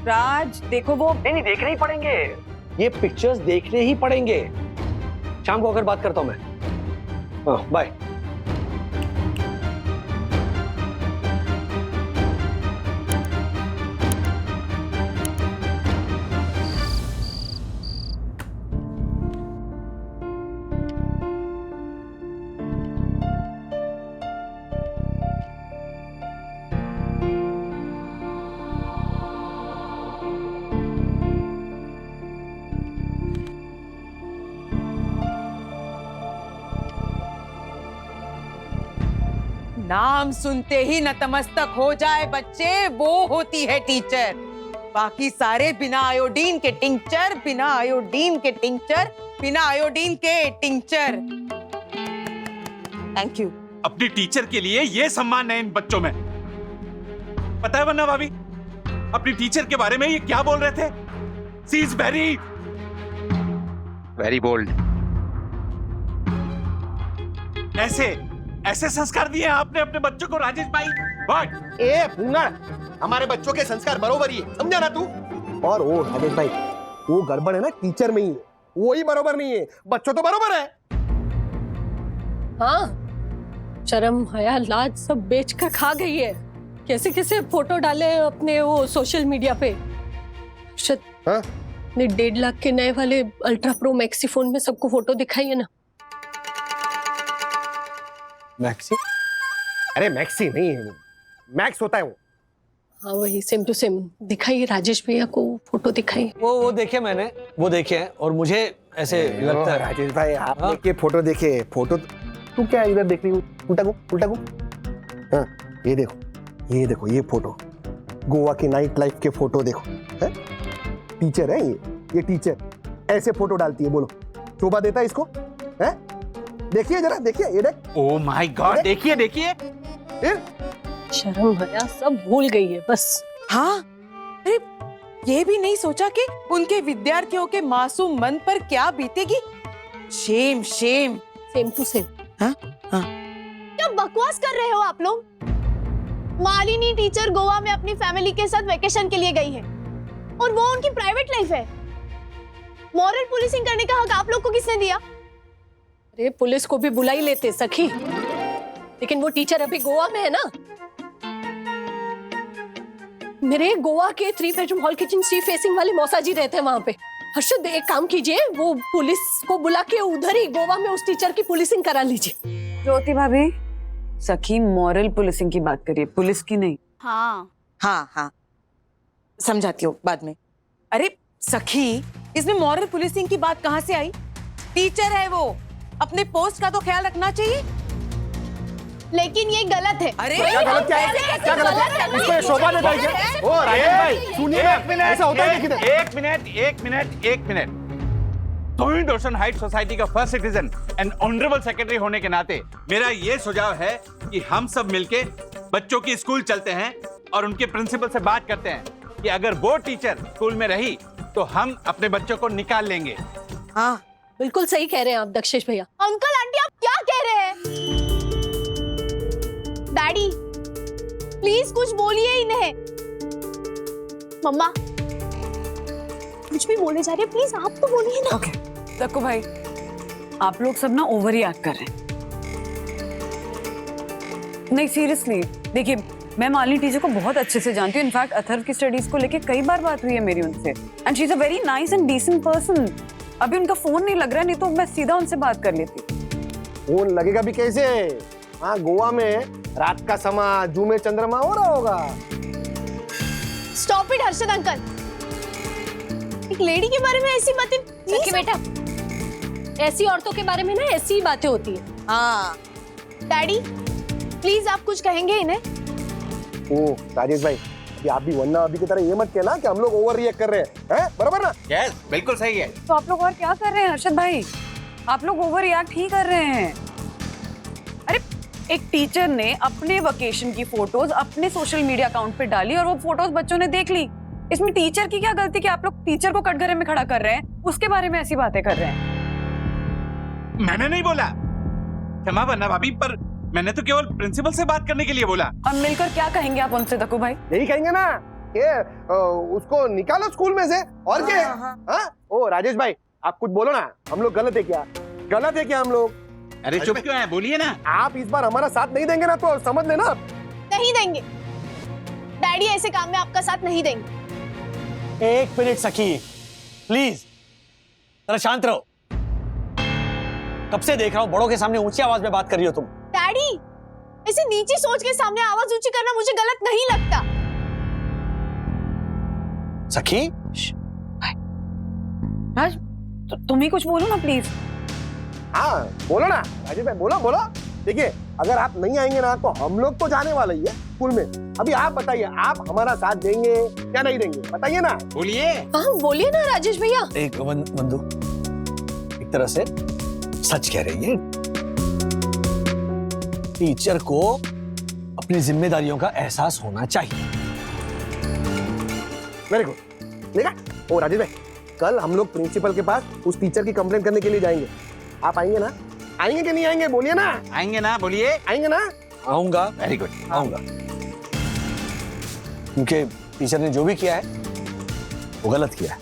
[SPEAKER 3] राज देखो, वो
[SPEAKER 10] नहीं देखने ही पड़ेंगे, ये पिक्चर्स देखने ही पड़ेंगे। शाम को आकर बात करता हूं मैं। हाँ, बाय।
[SPEAKER 16] नाम सुनते ही नतमस्तक हो जाए बच्चे, वो होती है टीचर। बाकी सारे बिना आयोडीन के टिंचर, बिना आयोडीन के टिंचर, बिना आयोडीन के टिंचर। Thank you.
[SPEAKER 11] अपनी टीचर के लिए ये सम्मान है इन बच्चों में। पता है वरना भाभी, अपनी टीचर के बारे में ये क्या बोल रहे थे? She is very bold. ऐसे संस्कार दिए आपने अपने बच्चों को राजेश भाई? What?
[SPEAKER 2] ए भूंगड़, हमारे बच्चों के संस्कार बरोबर ही है, समझा ना तू? और वो राजेश भाई, वो गड़बड़ है ना टीचर में ही, वो ही बरोबर नहीं है, बच्चों तो बरोबर है।
[SPEAKER 1] हाँ, शर्म हया लाज सब बेच कर खा गई है। कैसे कैसे फोटो डाले अपने वो सोशल मीडिया पे।
[SPEAKER 2] हाँ?
[SPEAKER 1] ने 1.5 लाख के नए वाले अल्ट्रा प्रो मैक्सी फोन में सबको फोटो दिखाई है ना।
[SPEAKER 2] मैक्सी? अरे मैक्सी नहीं है वो, मैक्स होता है वो।
[SPEAKER 1] हाँ वही सेम टू सेम दिखाई, राजेश भैया को फोटो दिखाई।
[SPEAKER 10] वो देखे मैंने, वो देखे हैं और मुझे ऐसे लगता है।
[SPEAKER 2] राजेश भाई आपने के फोटो देखे? फोटो तू क्या इधर देख रही हूँ? उल्टा को। हाँ ये देखो ये फोटो, गोवा की नाइट लाइफ के फोटो देखो। है? टीचर है ये टीचर ऐसे फोटो डालती है, बोलो शोभा देता है इसको? है? देखिए जरा, देखिए ये देख।
[SPEAKER 11] ओह माय गॉड, देखिए।
[SPEAKER 1] शर्म हया सब भूल गई है बस।
[SPEAKER 16] हाँ, अरे ये भी नहीं सोचा कि उनके विद्यार्थियों के मासूम मन पर क्या बीतेगी। Shame
[SPEAKER 1] same to same.
[SPEAKER 16] हाँ?
[SPEAKER 7] क्या बकवास कर रहे हो आप लोग? मालिनी टीचर गोवा में अपनी फैमिली के साथ वेकेशन के लिए गई है और वो उनकी प्राइवेट लाइफ है। मॉरल पुलिसिंग करने का हक आप लोग को किसने दिया?
[SPEAKER 1] अरे पुलिस को भी बुला ही लेते सखी, लेकिन वो टीचर अभी गोवा में है ना। मेरे गोवा के 3 bedroom hall kitchen sea facing वाले मौसा जी रहते हैं वहां पे। हर्षद एक काम कीजिए, वो पुलिस को बुला के उधर ही गोवा में उस टीचर की पुलिसिंग करा लीजिए।
[SPEAKER 3] ज्योति भाभी, सखी मॉरल पुलिसिंग की बात करिए, पुलिस की नहीं।
[SPEAKER 16] हाँ, समझाती हूँ बाद में। अरे सखी, इसमें मॉरल पुलिसिंग की बात कहाँ से आई? टीचर है वो, अपने पोस्ट का तो ख्याल रखना चाहिए।
[SPEAKER 7] लेकिन ये गलत है।
[SPEAKER 16] अरे
[SPEAKER 2] क्या गलत क्या है? क्या गलत है? इसको शोभा देता है क्या? ओ राजेश भाई सुनिए ना, ऐसा होता है किधर?
[SPEAKER 11] एक मिनट। टोइन डोशन हाइट सोसाइटी का first citizen and honourable secretary होने के नाते मेरा ये सुझाव है कि हम सब मिलके बच्चों की स्कूल चलते हैं और उनके प्रिंसिपल से बात करते हैं कि अगर वो टीचर स्कूल में रही तो हम अपने बच्चों को निकाल लेंगे।
[SPEAKER 1] हाँ बिल्कुल सही कह रहे हैं आप दक्षेश भैया।
[SPEAKER 7] अंकल आंटी आप क्या कह रहे हैं? डैडी प्लीज कुछ बोलिए इन्हें। मम्मा कुछ भी बोले जा रहे हैं, प्लीज आप तो बोलिए ना।
[SPEAKER 3] ओके तक्कू भाई, आप लोग सब ना ओवर रिएक्ट कर रहे हैं। नहीं सीरियसली, देखिए मैं मालिनी टीचर को बहुत अच्छे से जानती हूँ। इनफैक्ट अथर्व की स्टडीज को लेके कई बार बात हुई है मेरी उनसे, and she is a very nice and decent person. अभी उनका फोन नहीं लग रहा है, नहीं तो मैं सीधा उनसे बात कर लेती।
[SPEAKER 2] फोन लगेगा भी कैसे? हाँ गोवा में रात का समा जूमे चंद्रमा हो रहा होगा।
[SPEAKER 7] स्टॉप इट हर्षद अंकल, एक लेडी के बारे में ऐसी बातें।
[SPEAKER 1] सखी बेटा, ऐसी औरतों के बारे में ना ऐसी ही बातें होती है।
[SPEAKER 7] हाँ डैडी प्लीज आप कुछ कहेंगे इन्हें?
[SPEAKER 2] ओ राजेश भाई, अभी आप भी वरना अभी की तरह ये मत कहना कि हम लोग ओवर रिएक्ट कर रहे हैं, बराबर ना?
[SPEAKER 11] यस बिल्कुल सही है।
[SPEAKER 3] तो आप लोग और क्या कर रहे हैं हर्षद भाई? आप लोग ओवर रिएक्ट ही कर रहे हैं। अरे एक टीचर ने अपने वेकेशन की फोटोज अपने सोशल मीडिया अकाउंट पे डाली और वो फोटोज बच्चों ने देख ली। इसमें टीचर की क्या गलती कि आप लोग टीचर को कटघरे में खड़ा कर रहे हैं, उसके बारे में ऐसी बातें कर रहे हैं?
[SPEAKER 11] मैंने नहीं बोला, क्षमा करना भाभी, पर मैंने तो केवल प्रिंसिपल से बात करने के लिए बोला।
[SPEAKER 3] अब मिलकर क्या कहेंगे आप उनसे तक्कू भाई?
[SPEAKER 2] यही कहेंगे ना कि उसको निकालो स्कूल में से, और क्या? हाँ ओ राजेश भाई आप कुछ बोलो ना, हम लोग गलत है क्या? गलत है क्या हम लोग?
[SPEAKER 11] अरे चुप क्यों है, बोलिए ना।
[SPEAKER 2] आप इस बार हमारा साथ नहीं देंगे ना तो समझ लेना।
[SPEAKER 7] नहीं देंगे डैडी, ऐसे काम में आपका साथ नहीं देंगे।
[SPEAKER 10] एक मिनट सखी प्लीज, जरा शांत रहो। कब से देख रहा हूँ बड़ों के सामने ऊंची आवाज में बात कर रही हो तुम।
[SPEAKER 7] डैडी ऐसे नीची सोच के सामने आवाज ऊंची करना मुझे गलत नहीं लगता।
[SPEAKER 10] सखी
[SPEAKER 3] राज तुम ही कुछ बोलो ना प्लीज।
[SPEAKER 2] हाँ बोलो ना राजेश भाई, बोलो। देखिए
[SPEAKER 15] अगर आप नहीं आएंगे ना तो हम लोग तो जाने वाले ही है स्कूल में। अभी आप बताइए, आप हमारा साथ देंगे या नहीं देंगे, बताइए ना।
[SPEAKER 11] बोलिए।
[SPEAKER 1] हाँ बोलिए ना राजेश भैया।
[SPEAKER 10] एक बंधु, एक तरह से सच कह रही है। टीचर को अपनी जिम्मेदारियों का एहसास होना चाहिए।
[SPEAKER 15] Very good. देखा ओ राजेश भाई, कल हम लोग प्रिंसिपल के पास उस टीचर की कंप्लेंट करने के लिए जाएंगे। आप आएंगे ना? आएंगे कि नहीं आएंगे, बोलिए ना।
[SPEAKER 11] आएंगे ना, बोलिए।
[SPEAKER 15] आएंगे ना?
[SPEAKER 10] आऊंगा।
[SPEAKER 11] वेरी गुड,
[SPEAKER 10] आऊंगा। क्योंकि टीचर ने जो भी किया है वो गलत किया है।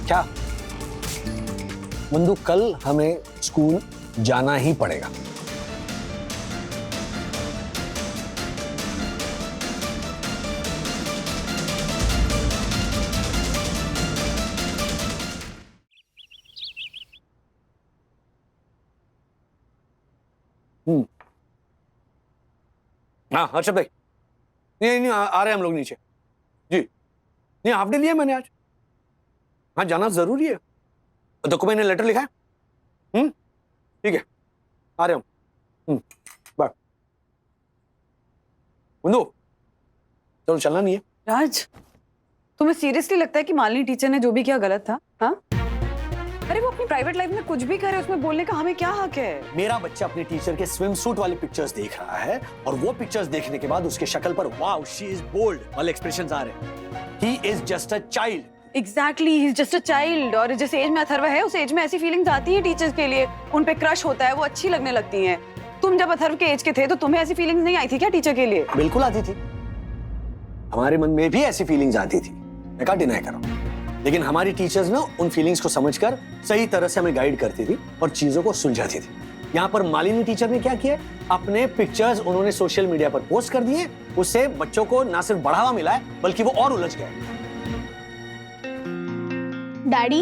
[SPEAKER 10] क्या बंधु, कल हमें स्कूल जाना ही पड़ेगा। हाँ हर्षद भाई, नहीं आ रहे हैं हम लोग नीचे। जी नहीं, हाफ डे लिया मैंने आज। हाँ जाना जरूरी है। देखो मैंने लेटर लिखा है। ठीक है, आ रहे हम। बाय बंधु, चलो चलना नहीं है।
[SPEAKER 3] राज, तुम्हें सीरियसली लगता है कि मालिनी टीचर ने जो भी किया गलत था? हाँ, अरे वो अपनी प्राइवेट लाइफ में कुछ भी करे, उसमें बोलने का हमें क्या हक है?
[SPEAKER 10] मेरा बच्चा अपने टीचर के स्विम सूट वाली पिक्चर्स देख रहा है और वो पिक्चर्स देखने के बाद उसके शक्ल पर वाओ शी इज बोल्ड वाले एक्सप्रेशंस आ रहे हैं। He is just a child.
[SPEAKER 3] Exactly, he is just a child. और जिस एज में अथर्व है उस एज में ऐसी फीलिंग्स आती है टीचर्स के लिए, उन पे क्रश होता है, वो अच्छी लगने लगती हैं। तुम जब अथर्व के एज के थे तो तुम्हें ऐसी फीलिंग्स नहीं आई थी क्या टीचर के लिए?
[SPEAKER 10] बिल्कुल आती थी, हमारे मन में भी ऐसी फीलिंग्स आती थी, मैं क्या डिनाई कर रहा हूं। लेकिन हमारी टीचर्स ना उन फीलिंग्स को समझकर सही तरह से हमें गाइड करती थी और चीजों को सुलझाती थी। यहाँ पर मालिनी टीचर ने क्या किया, अपने पिक्चर्स उन्होंने सोशल मीडिया पर पोस्ट कर दिए। उससे बच्चों को ना सिर्फ बढ़ावा मिला है बल्कि वो और उलझ गए।
[SPEAKER 7] डैडी,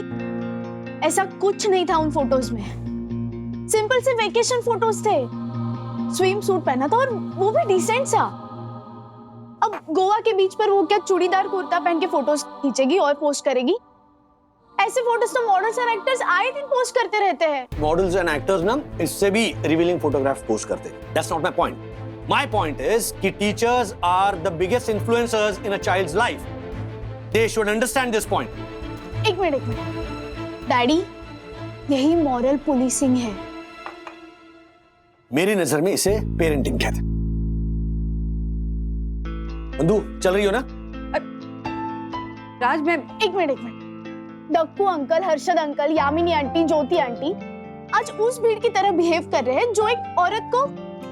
[SPEAKER 7] ऐसा कुछ नहीं था उन फोटोज में। सिंपल से वेकेशन फोटोज थे। स्विम सूट पहना था और वो भी डिसेंट सा। अब गोवा के बीच पर वो क्या चूड़ीदार कुर्ता पहन के फोटोज खींचेगी और पोस्ट करेगी? ऐसे फोटोज तो मॉडल्स और एक्टर्स आए दिन पोस्ट करते रहते हैं।
[SPEAKER 10] मॉडल्स एंड एक्टर्स ना इससे भी रिवीलिंग फोटोग्राफ पोस्ट करते हैं। That's not my point. My point is कि teachers are the biggest influencers in a child's life. They should understand this point.
[SPEAKER 7] एक मिनट डैडी, यही मॉरल पुलिसिंग है।
[SPEAKER 10] मेरी नजर में इसे पेरेंटिंग कहते हैं। बंधु चल रही हो ना?
[SPEAKER 3] राज मैं
[SPEAKER 7] एक minute Dakku uncle, Harshad uncle, Yamini aunty, Jyoti aunty आज उस भीड़ की तरह बिहेव कर रहे हैं जो एक औरत को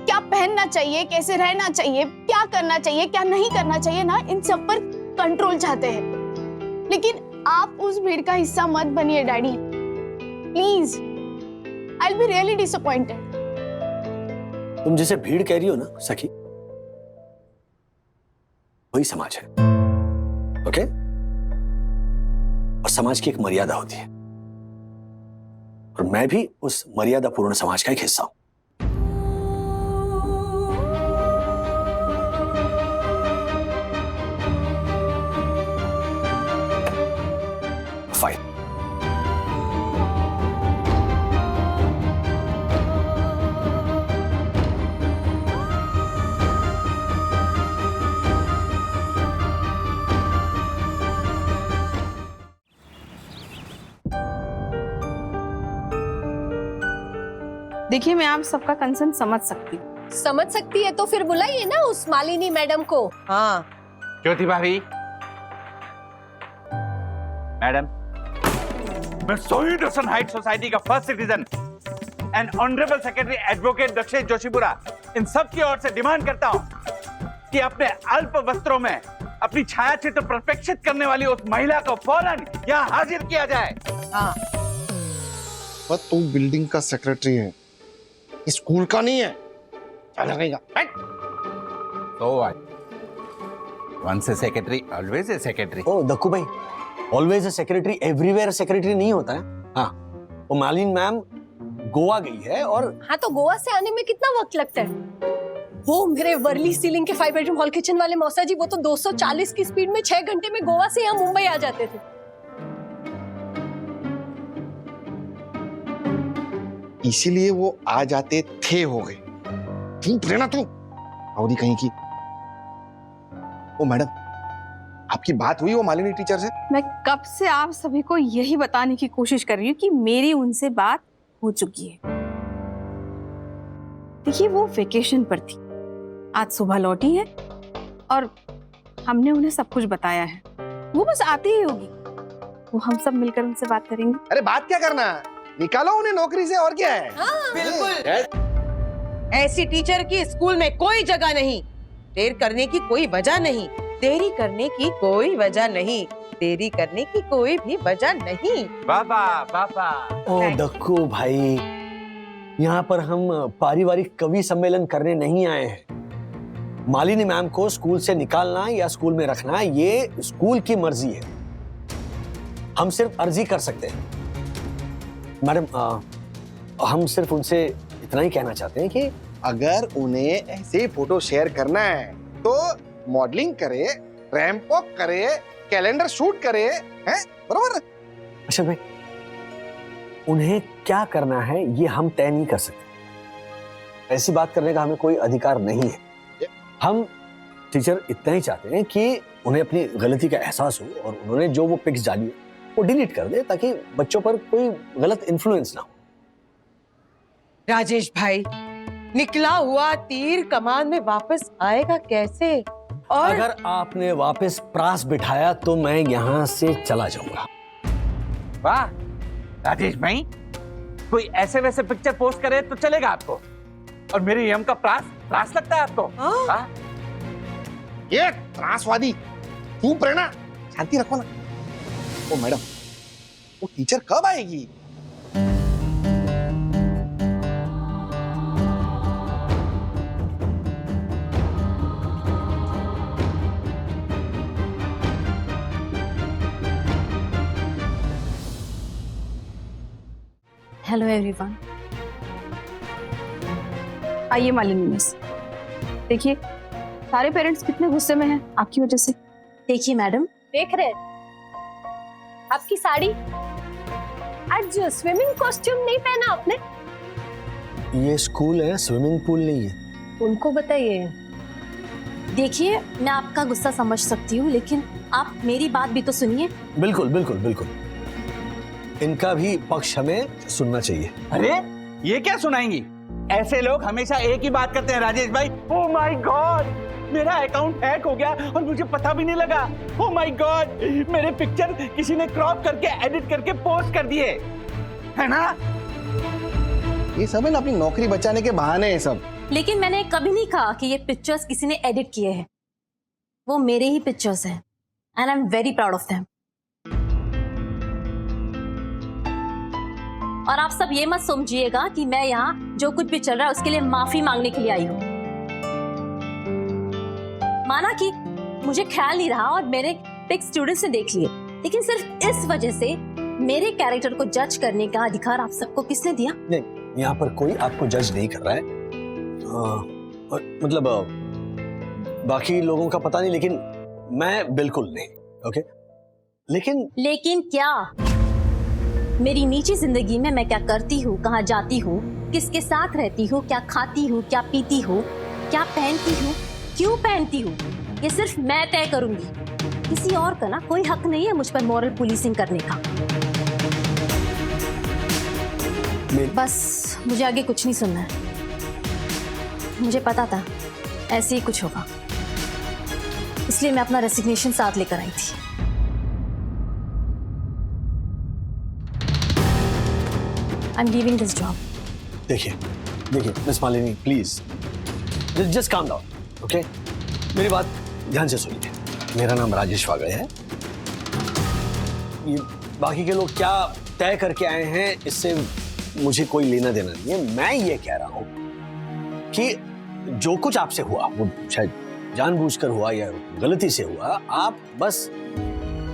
[SPEAKER 7] क्या पहनना चाहिए, कैसे रहना चाहिए, क्या करना चाहिए, क्या नहीं करना चाहिए ना, इन सब पर कंट्रोल चाहते हैं। लेकिन आप उस भीड़ का हिस्सा मत बनिए daddy, please. I will be really disappointed.
[SPEAKER 10] तुम जिसे भीड़ कह रही हो ना सखी, वही समाज है, ओके? और समाज की एक मर्यादा होती है और मैं भी उस मर्यादा पूर्ण समाज का एक हिस्सा हूं। फाइन।
[SPEAKER 17] देखिए, मैं आप सबका कंसर्न समझ सकती हूँ।
[SPEAKER 1] समझ सकती है तो फिर बुलाइए ना उस मालिनी मैडम को।
[SPEAKER 17] हाँ
[SPEAKER 11] ज्योति भाभी, मैडम, मैं सोहिडसन हाइट सोसाइटी का first citizen and honourable secretary advocate Dakshesh Joshipura इन सब की ओर से डिमांड करता हूं कि अपने अल्प वस्त्रों में अपनी छायाचित्र प्रक्षेपित करने वाली उस महिला को फौरन यहाँ हाजिर किया जाए।
[SPEAKER 17] हाँ,
[SPEAKER 8] पर तू बिल्डिंग का सेक्रेटरी है, स्कूल का नहीं है। चल रहेगा।
[SPEAKER 11] तो once a secretary always a secretary.
[SPEAKER 10] ओ दक्कू भाई, always a secretary everywhere secretary नहीं होता है। हाँ, वो मालिनी मैम गोवा गई है और
[SPEAKER 1] हाँ, तो गोवा से आने में कितना वक्त लगता है? वो मेरे वर्ली सीलिंग के 5 बेडरूम हॉल किचन वाले मौसा जी, वो तो 240 की स्पीड में 6 घंटे में गोवा से यहाँ मुंबई आ जाते थे।
[SPEAKER 2] इसीलिए वो आ जाते थे हो गए। चुप रहना तू, अवधि कहीं की। ओ मैडम, आपकी बात हुई वो मालिनी टीचर से?
[SPEAKER 17] मैं कब से आप सभी को यही बताने की कोशिश कर रही हूँ कि मेरी उनसे बात हो चुकी है। देखिए, वो वेकेशन पर थी, आज सुबह लौटी है और हमने उन्हें सब कुछ बताया है। वो बस आती ही होगी, वो हम सब मिलकर उनसे बात करेंगे।
[SPEAKER 2] अरे बात क्या करना, निकालो उन्हें नौकरी से, और क्या है।
[SPEAKER 16] बिल्कुल, ऐसी टीचर की स्कूल में कोई जगह नहीं। देर करने की कोई वजह नहीं, देरी करने की कोई वजह नहीं, देरी करने की कोई भी वजह नहीं।
[SPEAKER 11] बाबा बाबा।
[SPEAKER 10] ओ डक्कू भाई, यहाँ पर हम पारिवारिक कवि सम्मेलन करने नहीं आए हैं। मालिनी मैम को स्कूल से निकालना या स्कूल में रखना ये स्कूल की मर्जी है। हम सिर्फ अर्जी कर सकते हैं। मैडम, हम सिर्फ उनसे इतना ही कहना चाहते हैं कि
[SPEAKER 2] अगर उन्हें ऐसे फोटो शेयर करना है तो मॉडलिंग करे, रैंप वॉक करे, कैलेंडर शूट करे, हैं? बरोबर?
[SPEAKER 10] अच्छा भाई, उन्हें क्या करना है ये हम तय नहीं कर सकते। ऐसी बात करने का हमें कोई अधिकार नहीं है। हम टीचर इतना ही चाहते हैं कि उन्हें अपनी गलती का एहसास हो और उन्होंने जो वो पिक्स डाली है वो डिलीट कर दे, ताकि बच्चों पर कोई गलत इन्फ्लुएंस ना हो।
[SPEAKER 16] राजेश भाई, निकला हुआ तीर कमान में वापस आएगा कैसे? और
[SPEAKER 10] अगर आपने वापस प्रास बिठाया तो मैं यहाँ से चला जाऊंगा।
[SPEAKER 11] वाह राजेश भाई, कोई ऐसे वैसे पिक्चर पोस्ट करे तो चलेगा आपको, और मेरे यम का प्रास लगता है आपको? हाँ?
[SPEAKER 2] ये त्रासवादी, चुप रहना, शांति रखो ना। ओ मैडम, वो टीचर कब आएगी?
[SPEAKER 17] Hello everyone. आइए मालिनी मिस, देखिए सारे पेरेंट्स कितने गुस्से में हैं आपकी वजह से।
[SPEAKER 18] देखिए मैडम,
[SPEAKER 7] देख रहे हैं आपकी साड़ी, आज स्विमिंग कॉस्ट्यूम नहीं पहना आपने।
[SPEAKER 10] ये स्कूल है, स्विमिंग पूल नहीं है।
[SPEAKER 18] उनको बताइए। देखिए, मैं आपका गुस्सा समझ सकती हूँ, लेकिन आप मेरी बात भी तो सुनिए।
[SPEAKER 10] बिल्कुल बिल्कुल बिल्कुल, इनका भी पक्ष हमें सुनना चाहिए।
[SPEAKER 11] अरे ये क्या सुनाएंगी? ऐसे लोग हमेशा एक ही बात करते हैं राजेश भाई। ओह माय गॉड, मेरा अकाउंट हैक हो गया और मुझे पता भी नहीं लगा। ओह माय गॉड, मेरे पिक्चर किसी ने क्रॉप करके एडिट करके पोस्ट कर दिए, है ना?
[SPEAKER 2] ये सब है ना अपनी नौकरी बचाने के बहाने हैं सब।
[SPEAKER 18] लेकिन मैंने कभी नहीं कहा कि ये पिक्चर्स किसी ने एडिट किए हैं। वो मेरे ही पिक्चर्स हैं and I am very proud of them. और आप सब ये मत समझिएगा कि मैं यहाँ जो कुछ भी चल रहा है उसके लिए माफी मांगने के लिए आई हूँ। माना कि मुझे ख्याल नहीं रहा और मेरे पिक स्टूडेंट्स ने देख लिए, लेकिन सिर्फ इस वजह से मेरे कैरेक्टर को जज करने का अधिकार आप सबको किसने दिया?
[SPEAKER 10] नहीं, यहाँ पर कोई आपको जज नहीं कर रहा है। मतलब बाकी लोगों का पता नहीं, लेकिन मैं बिल्कुल नहीं। ओके,
[SPEAKER 18] लेकिन क्या? मेरी निजी जिंदगी में मैं क्या करती हूँ, कहाँ जाती हूँ, किसके साथ रहती हूँ, क्या खाती हूँ, क्या पीती हूँ, क्या पहनती हूँ, क्यों पहनती हूँ, ये सिर्फ मैं तय करूंगी। किसी और का ना कोई हक नहीं है मुझ पर मॉरल पुलिसिंग करने का। बस मुझे आगे कुछ नहीं सुनना है। मुझे पता था ऐसे ही कुछ होगा, इसलिए मैं अपना रेसिग्नेशन साथ लेकर आई थी। I'm leaving this job.
[SPEAKER 10] देखिए miss Malini, please just calm down, okay? मेरी बात ध्यान से सुनिए। मेरा नाम राजेश वागड़े है। ये बाकी के लोग क्या तय करके आए हैं इससे मुझे कोई लेना देना नहीं है। मैं ये कह रहा हूं कि जो कुछ आपसे हुआ वो शायद जानबूझकर हुआ या गलती से हुआ, आप बस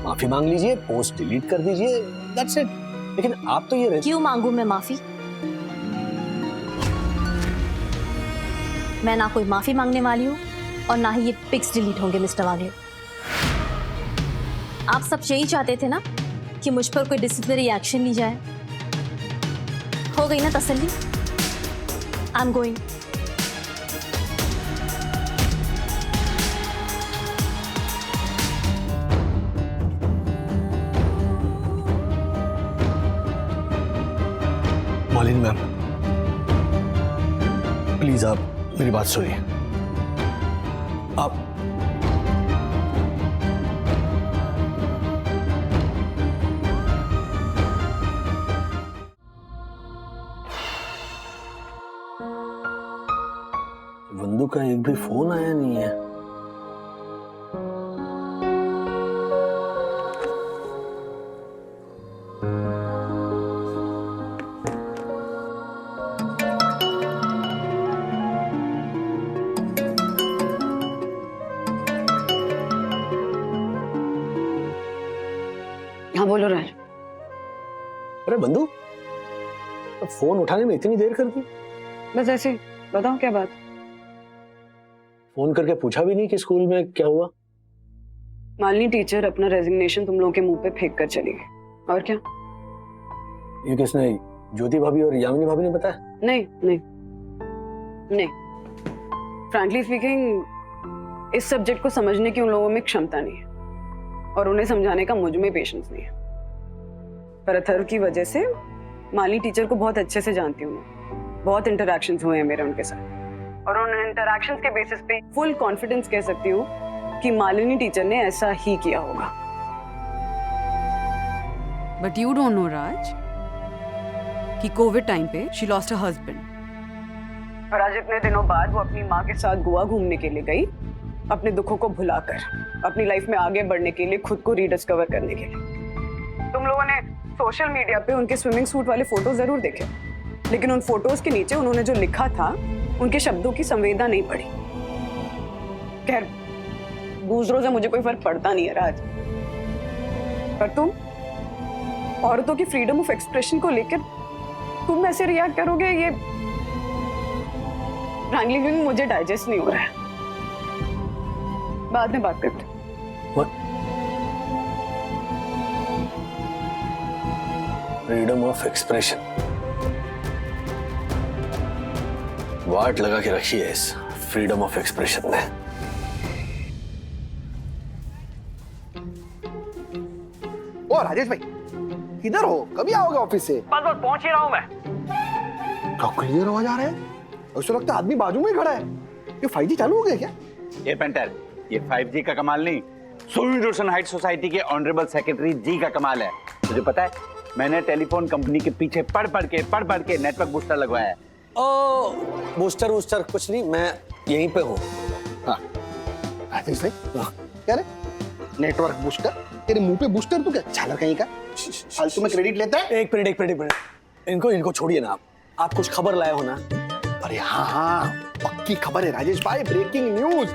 [SPEAKER 10] माफी मांग लीजिए, पोस्ट डिलीट कर दीजिए, दैट्स इट। लेकिन आप तो ये
[SPEAKER 18] क्यों मांगू मैं माफी? मैं ना कोई माफी मांगने वाली हूँ और ना ही ये पिक्स डिलीट होंगे मिस्टर वागले। आप सब यही चाहते थे ना कि मुझ पर कोई डिसिप्लिनरी एक्शन ली जाए। हो गई ना तसल्ली? I am going.
[SPEAKER 10] Malini ma'am, please आप मेरी बात सुनिए। आप वंदू का एक भी फोन आया नहीं है।
[SPEAKER 3] हाँ बोलो राज।
[SPEAKER 10] अरे बंधु, फोन उठाने में इतनी देर कर दी?
[SPEAKER 3] बस ऐसे, बताओ क्या बात?
[SPEAKER 10] फोन करके पूछा भी नहीं कि स्कूल में क्या हुआ?
[SPEAKER 3] मालिनी टीचर अपना रेजिग्नेशन तुम लोगों के मुंह पे फेंक कर चली गई। और क्या?
[SPEAKER 10] ये किसने, ज्योति भाभी और यामिनी भाभी ने बताया?
[SPEAKER 3] नहीं नहीं नहीं, फ्रैंकली स्पीकिंग इस सब्जेक्ट को समझने की उन लोगों में क्षमता नहीं है और उन्हें समझाने का मुझ में पेशेंस नहीं है। पर अथर्व की वजह से मालिनी टीचर को बहुत अच्छे से जानती हूँ मैं। बहुत इंटरैक्शंस हुए हैं मेरे उनके साथ और उन इंटरैक्शंस के बेसिस पे फुल कॉन्फिडेंस कह सकती हूँ कि मालिनी टीचर ने ऐसा ही किया होगा।
[SPEAKER 19] बट यू डोंट नो राज कि कोविड टाइम पे शी लॉस्ट हर हस्बैंड,
[SPEAKER 3] और आज इतने दिनों बाद वो अपनी माँ के साथ गोवा घूमने के लिए गई, अपने दुखों को भुलाकर अपनी लाइफ में आगे बढ़ने के लिए, खुद को रीडिस्कवर करने के लिए। तुम लोगों ने सोशल मीडिया पे उनके स्विमिंग सूट वाले फोटो जरूर देखे, लेकिन उन फोटोज के नीचे उन्होंने जो लिखा था उनके शब्दों की संवेदना नहीं पड़ी। खैर, दूसरों से मुझे कोई फर्क पड़ता नहीं है राज, पर तुम औरतों की फ्रीडम ऑफ एक्सप्रेशन को लेकर तुम ऐसे रिएक्ट करोगे, ये फ्रैंकली मुझे डाइजेस्ट नहीं हो रहा है। बाद में बात करते।
[SPEAKER 10] फ्रीडम ऑफ एक्सप्रेशन, वाट लगा के रखी है इस फ्रीडम ऑफ एक्सप्रेशन ने।
[SPEAKER 2] ओ राजेश भाई, किधर हो? कभी आओगे ऑफिस से?
[SPEAKER 11] बस बस पहुंच ही रहा हूं मैं।
[SPEAKER 2] क्या क्लियर आवाज आ रहा है? उससे लगता है आदमी बाजू में ही खड़ा है। ये 5G चालू हो गया क्या?
[SPEAKER 11] ये पेंटर, ये 5G का कमाल नहीं, सुई रोशन हाइट सोसाइटी के ऑनरेबल सेक्रेटरी जी का कमाल है। तुझे पता है, मैंने टेलीफोन कंपनी के पीछे पढ़ पढ़ के नेटवर्क बूस्टर लगवाया है।
[SPEAKER 10] ओ, बूस्टर वूस्टर कुछ नहीं, मैं यहीं पे हूँ।
[SPEAKER 2] हाँ राजेश भाई, क्या रे नेटवर्क बूस्टर? तेरे मुंह पे बूस्टर तू क्या झालर कहीं का? फालतू में क्रेडिट लेता है?
[SPEAKER 10] एक मिनट, इनको छोड़िए ना। आप कुछ खबर लाए हो ना?
[SPEAKER 2] अरे हाँ, पक्की खबर है राजेश भाई, ब्रेकिंग न्यूज।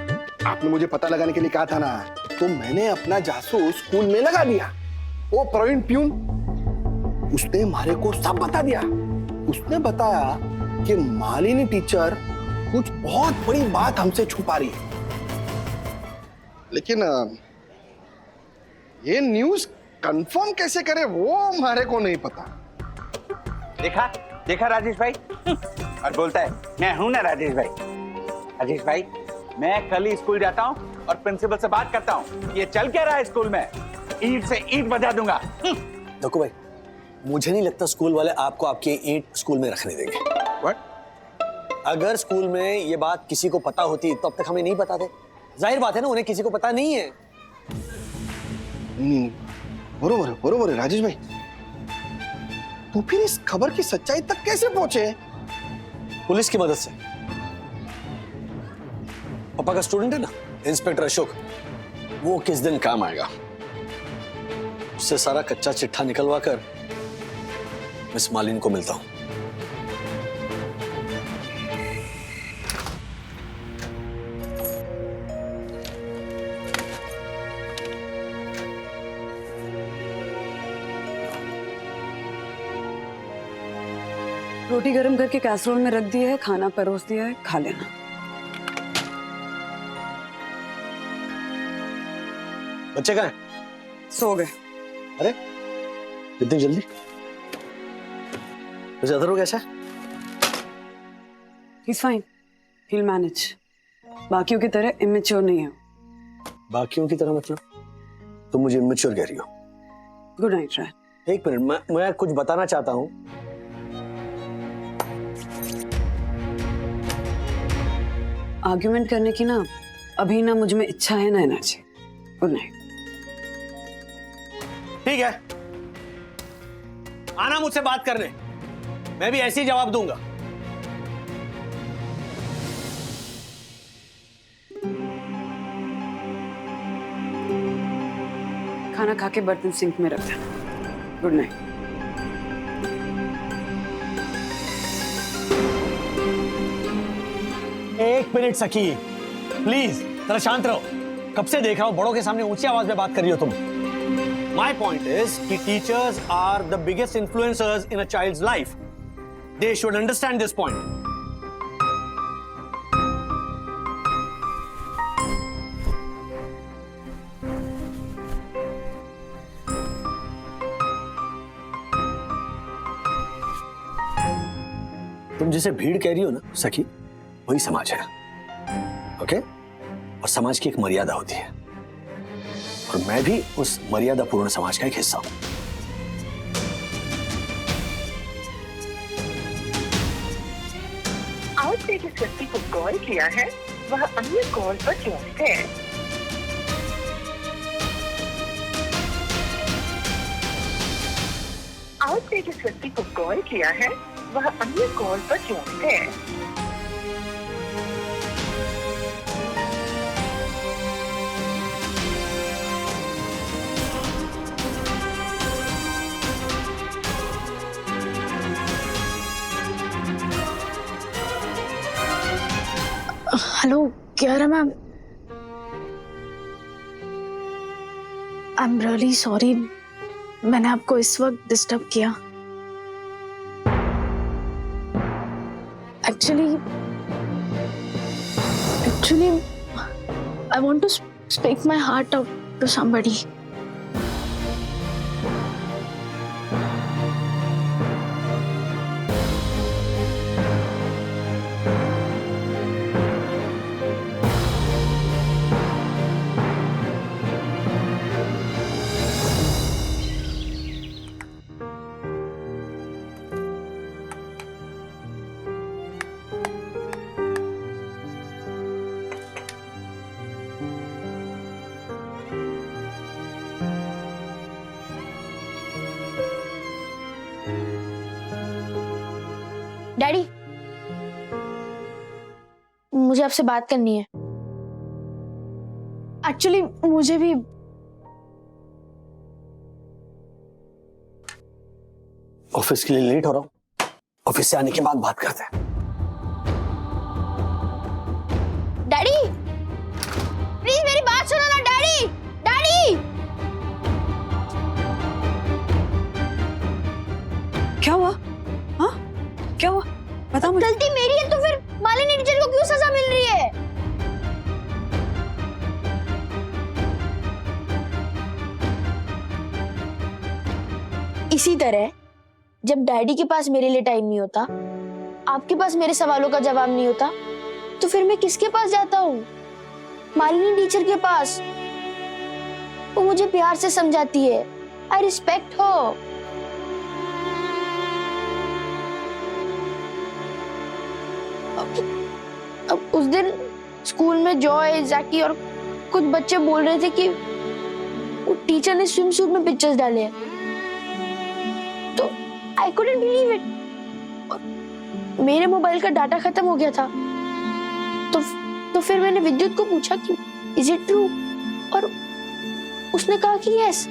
[SPEAKER 2] आपने मुझे पता लगाने के लिए कहा था ना, तो मैंने अपना जासूस स्कूल में लगा दिया। वो प्रवीण प्यून, उसने हमारे को सब बता दिया। उसने बताया कि मालिनी टीचर कुछ बहुत बड़ी बात हमसे छुपा रही है, लेकिन ये न्यूज कंफर्म कैसे करे वो हमारे को नहीं पता।
[SPEAKER 11] देखा राजेश भाई, और बोलता है मैं हूं ना राजेश भाई। राजेश भाई, मैं कल ही स्कूल जाता हूं और प्रिंसिपल से बात करता हूं ये चल क्या रहा है स्कूल में, ईंट से ईंट बजा दूंगा।
[SPEAKER 10] देखो भाई, मुझे नहीं लगता स्कूल वाले आपको आपकी ईंट स्कूल में रखने देंगे।
[SPEAKER 2] What?
[SPEAKER 10] अगर स्कूल में ये बात किसी को पता होती तो अब तक हमें नहीं बताते। जाहिर बात है ना, उन्हें किसी को पता नहीं है।
[SPEAKER 2] बरोबर है राजेश भाई। तो फिर इस खबर की सच्चाई तक कैसे पहुंचे?
[SPEAKER 10] पुलिस की मदद से। पापा का स्टूडेंट है ना, इंस्पेक्टर अशोक, वो किस दिन काम आएगा। उससे सारा कच्चा चिट्ठा निकलवा कर मिस मालिनी को मिलता हूं।
[SPEAKER 3] रोटी गर्म करके कैसरोल में रख दिया है, खाना परोस दिया है, खा लेना।
[SPEAKER 10] बच्चे कहाँ हैं?
[SPEAKER 3] सो गए।
[SPEAKER 10] अरे इतनी जल्दी? वैसे अथर्व कैसा है?
[SPEAKER 3] He's fine. He'll manage. बाकियों की तरह इमेच्योर नहीं है।
[SPEAKER 10] बाकियों की तरह मतलब? तुम मुझे इमेच्योर कह रही हो?
[SPEAKER 3] गुड नाइट राय।
[SPEAKER 10] एक मिनट, मैं कुछ बताना चाहता हूँ।
[SPEAKER 3] आर्ग्यूमेंट करने की ना अभी ना मुझ में इच्छा है ना एनर्जी। Good night.
[SPEAKER 10] ठीक है, आना मुझसे बात करने, मैं भी ऐसे ही जवाब दूंगा।
[SPEAKER 3] खाना खा के बर्तन सिंक में रख देना। Good night.
[SPEAKER 10] एक मिनट सखी, प्लीज जरा शांत रहो। कब से देख रहा हूं बड़ों के सामने ऊंची आवाज में बात कर रही हो तुम। माई पॉइंट इज कि teachers are the biggest influencers in a child's life. They should understand this point. तुम जिसे भीड़ कह रही हो ना सखी, वही समाज है। ओके? और समाज की एक मर्यादा होती है, और मैं भी उस मर्यादा पूर्ण समाज का एक हिस्सा हूं।
[SPEAKER 20] आपने जिस व्यक्ति को कॉल किया है वह अन्य कॉल पर व्यस्त है। आपने जिस व्यक्ति को कॉल किया है वह अन्य कॉल पर व्यस्त है।
[SPEAKER 7] Hello Kiara ma'am, I am really sorry, मैंने आपको इस वक्त डिस्टर्ब किया। Actually I want to speak my heart out to somebody. Daddy, मुझे आपसे बात करनी है। एक्चुअली मुझे भी
[SPEAKER 10] ऑफिस के लिए लेट हो रहा हूं, ऑफिस से आने के बाद बात करते हैं।
[SPEAKER 7] डैडी प्लीज मेरी बात सुनो ना। डैडी डैडी
[SPEAKER 3] क्या हुआ? हाँ क्या हुआ? बता मुझे।
[SPEAKER 7] गलती मेरी है तो फिर मालिनी टीचर को क्यों सजा मिल रही है? इसी तरह जब डैडी के पास मेरे लिए टाइम नहीं होता, आपके पास मेरे सवालों का जवाब नहीं होता, तो फिर मैं किसके पास जाता हूँ? मालिनी टीचर के पास। वो मुझे प्यार से समझाती है। I respect her. अब उस दिन स्कूल में जॉय, जैकी और कुछ बच्चे बोल रहे थे कि वो टीचर ने स्विम सूट में पिक्चर्स डाले हैं, तो आई कुडंट बिलीव इट। मेरे मोबाइल का डाटा खत्म हो गया था, तो फिर मैंने विद्युत को पूछा कि इज इट ट्रू, और उसने कहा कि यस।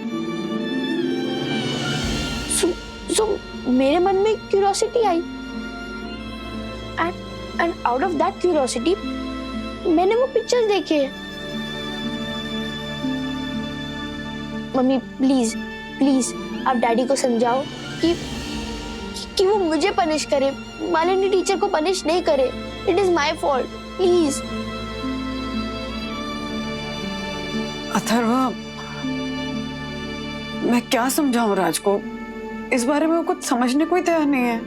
[SPEAKER 7] सो मेरे मन में curiosity I, and out of that curiosity मैंने वो पिक्चर्स देखे। मम्मी प्लीज प्लीज आप डैडी को समझाओ कि वो मुझे पनिश करे, मालिनी टीचर को पनिश नहीं करे। It is my fault, please.
[SPEAKER 3] Atharva, मैं क्या समझाऊं राज को? इस बारे में वो कुछ समझने को ही तैयार नहीं है।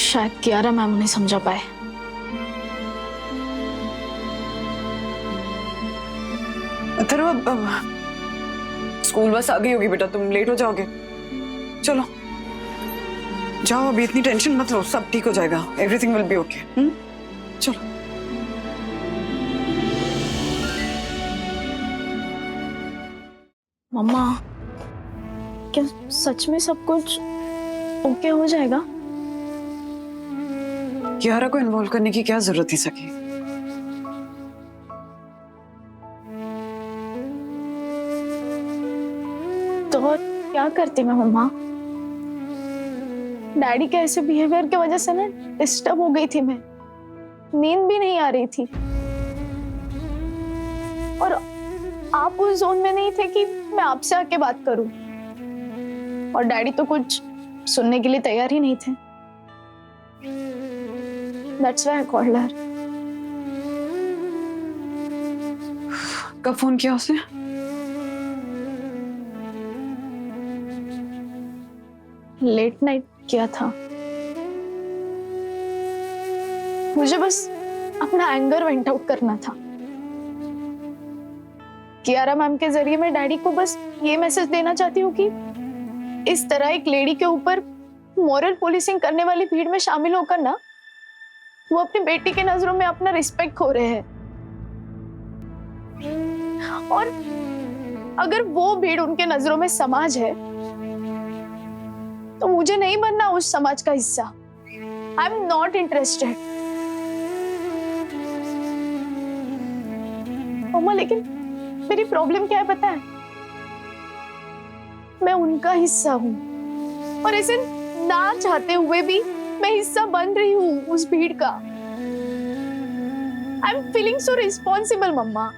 [SPEAKER 7] शायद कियारा मैम उन्हें समझा पाए।
[SPEAKER 3] अथर्व, स्कूल बस आ गई होगी बेटा, तुम लेट हो जाओगे। चलो जाओ, अभी इतनी टेंशन मत लो, सब ठीक हो जाएगा, एवरीथिंग विल बी ओके। चलो।
[SPEAKER 7] मम्मा, क्या सच में सब कुछ ओके हो जाएगा?
[SPEAKER 3] कियारा को इन्वॉल्व करने की क्या जरूरत थी सखी?
[SPEAKER 7] तो और क्या करती मैं मम्मा? डैडी के ऐसे बिहेवियर की वजह से ना डिस्टर्ब हो गई थी मैं, नींद भी नहीं आ रही थी। और आप उस जोन में नहीं थे कि मैं आपसे आके बात करूं, और डैडी तो कुछ सुनने के लिए तैयार ही नहीं थे। That's why I called her.
[SPEAKER 3] कब फोन किया उसने?
[SPEAKER 7] लेट नाइट किया था। मुझे बस अपना एंगर वेंट आउट करना था। कियारा मैम के जरिए मैं डैडी को बस ये मैसेज देना चाहती हूँ कि इस तरह एक लेडी के ऊपर मॉरल पुलिसिंग करने वाली भीड़ में शामिल होकर ना वो अपनी बेटी के नजरों में अपना रिस्पेक्ट खो रहे हैं। और अगर वो भीड़ उनके नजरों में समाज है तो मुझे नहीं बनना उस समाज का हिस्सा। I am not interested. मम्मा, लेकिन मेरी प्रॉब्लम क्या है पता है? मैं उनका हिस्सा हूं, और ऐसे ना चाहते हुए भी मैं हिस्सा बन रही हूँ उस भीड़ का। I am feeling so responsible mamma.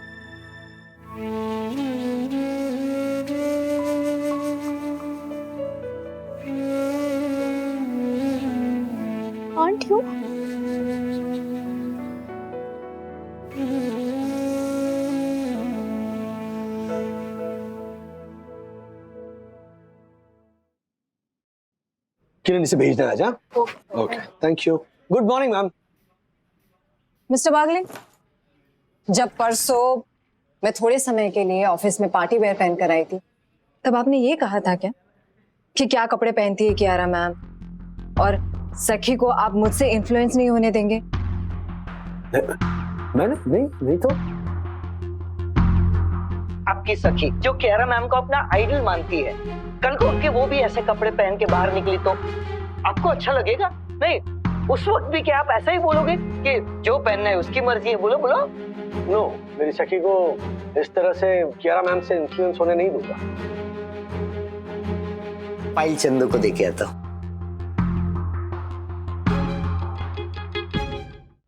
[SPEAKER 7] Aren't you?
[SPEAKER 10] Kiran इसे भेज देना। जा okay, thank you. Good morning ma'am.
[SPEAKER 21] Mister Bagle, जब परसों मैं थोड़े समय के लिए ऑफिस में पार्टी वेयर पहन कर आई थी, तब आपने ये कहा था क्या कि क्या कपड़े पहनती है कियारा मैम, और सखी को आप मुझसे इन्फ्लुएंस नहीं होने देंगे?
[SPEAKER 10] मैंने नहीं तो।
[SPEAKER 4] आपकी सखी जो कियारा मैम को अपना आइडल मानती है, कल को उठ के वो भी ऐसे कपड़े पहन के बाहर निकली तो आपको अच्छा लगेगा? नहीं, उस वक्त भी क्या आप ऐसा ही बोलोगे कि जो पहनना है उसकी मर्जी है? बोलो बोलो।
[SPEAKER 10] नो, मेरी सखी को इस तरह से कियारा मैम से इन्फ्लुएंस होने नहीं दूंगा।
[SPEAKER 4] पाइल चंदू को देखे आता।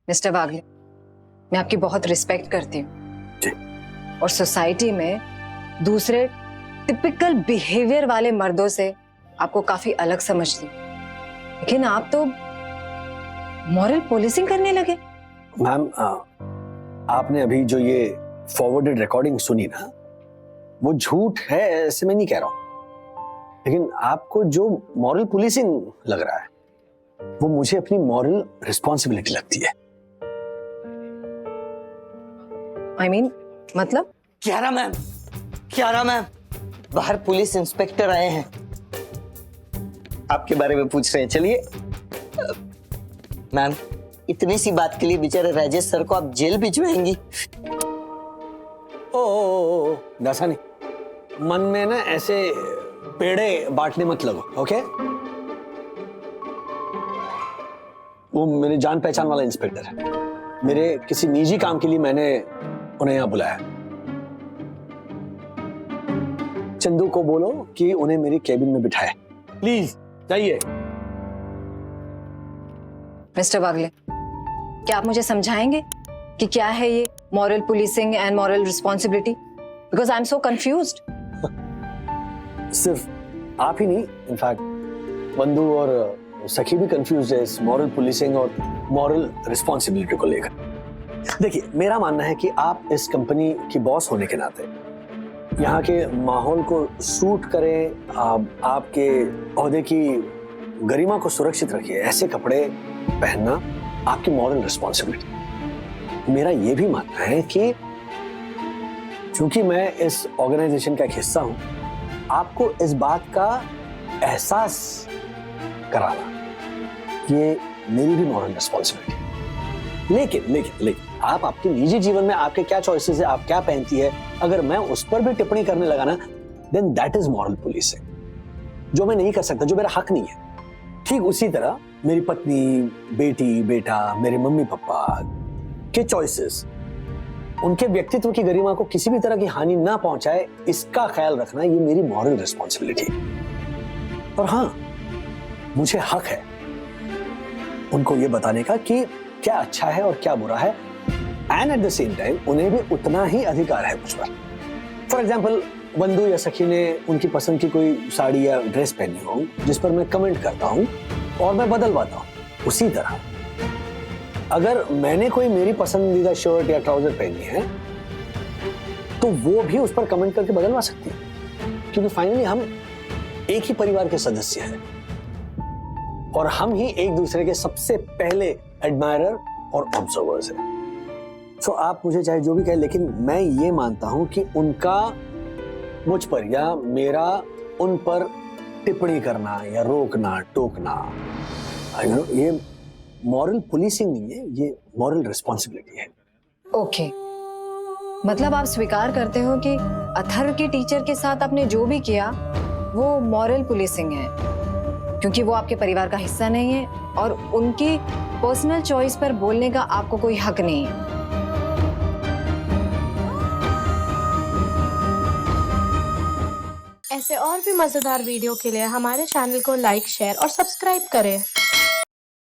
[SPEAKER 21] मिस्टर बागले, मैं आपकी बहुत रिस्पेक्ट करती हूँ, और सोसाइटी में दूसरे टिपिकल बिहेवियर वाले मर्दों से आपको काफी अलग समझती हूँ, लेकिन आप तो मॉरल पुलिसिंग करने लगे।
[SPEAKER 10] मैम, आपने अभी जो ये फॉरवर्डेड रिकॉर्डिंग सुनी ना, वो झूठ है ऐसे मैं नहीं कह रहा हूं, लेकिन आपको जो मॉरल पुलिसिंग लग रहा है वो मुझे अपनी मॉरल रिस्पॉन्सिबिलिटी लगती है।
[SPEAKER 21] I mean, मतलब?
[SPEAKER 4] कियारा मैम बाहर पुलिस इंस्पेक्टर आए हैं, आपके बारे में पूछ रहे हैं। चलिए मैम, इतनी सी बात के लिए बेचारे राजेश सर को आप जेल भिजवाएंगी?
[SPEAKER 10] ओ दासानी, मन में ना ऐसे पेड़े बांटने मत लगो, ओके? वो मेरे जान पहचान वाला इंस्पेक्टर है, मेरे किसी निजी काम के लिए मैंने उन्हें यहाँ बुलाया। चंदू को बोलो कि उन्हें मेरी केबिन में बिठाए, प्लीज जाइए।
[SPEAKER 21] मिस्टर बागले, क्या आप मुझे समझाएंगे कि क्या है ये moral policing and moral responsibility? Because I am so confused.
[SPEAKER 10] सिर्फ आप ही नहीं, इनफैक्ट बंधु और सखी भी कंफ्यूज है इस मॉरल पुलिसिंग और मॉरल रिस्पॉन्सिबिलिटी को लेकर। देखिए, मेरा मानना है कि आप इस कंपनी की बॉस होने के नाते यहाँ के माहौल को सूट करें, आपके ओहदे की गरिमा को सुरक्षित रखिए। ऐसे कपड़े पहनना आपकी मॉरल रिस्पॉन्सिबिलिटी। मेरा यह भी मानना है कि चूंकि मैं इस ऑर्गेनाइजेशन का एक हिस्सा हूं, आपको इस बात का एहसास कराना ये मेरी भी मॉरल रिस्पॉन्सिबिलिटी। लेकिन आप आपके निजी जीवन में आपके क्या चॉइसेस है, आप क्या पहनती है, अगर मैं उस पर भी टिप्पणी करने लगा ना, then that is moral policing, जो मैं नहीं कर सकता, जो मेरा हक नहीं है। ठीक उसी तरह मेरी पत्नी, बेटी, बेटा, मेरे मम्मी पापा के चॉइसेस, उनके व्यक्तित्व की गरिमा को किसी भी तरह की हानि ना पहुंचाए, इसका ख्याल रखना ये मेरी मॉरल रिस्पॉन्सिबिलिटी है। और हाँ, मुझे हक है उनको ये बताने का कि क्या अच्छा है और क्या बुरा है, and at the same time उन्हें भी उतना ही अधिकार है मुझ पर। फॉर एग्जाम्पल, बंधु या सखी ने उनकी पसंद की कोई साड़ी या ड्रेस पहनी हो जिस पर मैं कमेंट करता हूं और मैं बदलवाता हूं, उसी तरह अगर मैंने कोई मेरी पसंदीदा शर्ट या ट्राउजर पहनी है तो वो भी उस पर कमेंट करके बदलवा सकती है, क्योंकि फाइनली हम एक ही परिवार के सदस्य हैं और हम ही एक दूसरे के सबसे पहले एडमायरर और ऑब्जर्वर्स हैं। सो आप मुझे चाहे जो भी कहें, लेकिन मैं ये मानता हूं कि उनका मुझ पर या मेरा उन पर टिप्पणी करना या रोकना टोकना, ये मॉरल पुलिसिंग नहीं है, ये मॉरल रिस्पॉन्सिबिलिटी है।
[SPEAKER 21] ओके, मतलब आप स्वीकार करते हो कि अथर्व की टीचर के साथ आपने जो भी किया वो मॉरल पुलिसिंग है, क्योंकि वो आपके परिवार का हिस्सा नहीं है और उनकी पर्सनल चॉइस पर बोलने का आपको कोई हक नहीं है।
[SPEAKER 6] ऐसे और भी मजेदार वीडियो के लिए हमारे चैनल को लाइक, शेयर और सब्सक्राइब करें।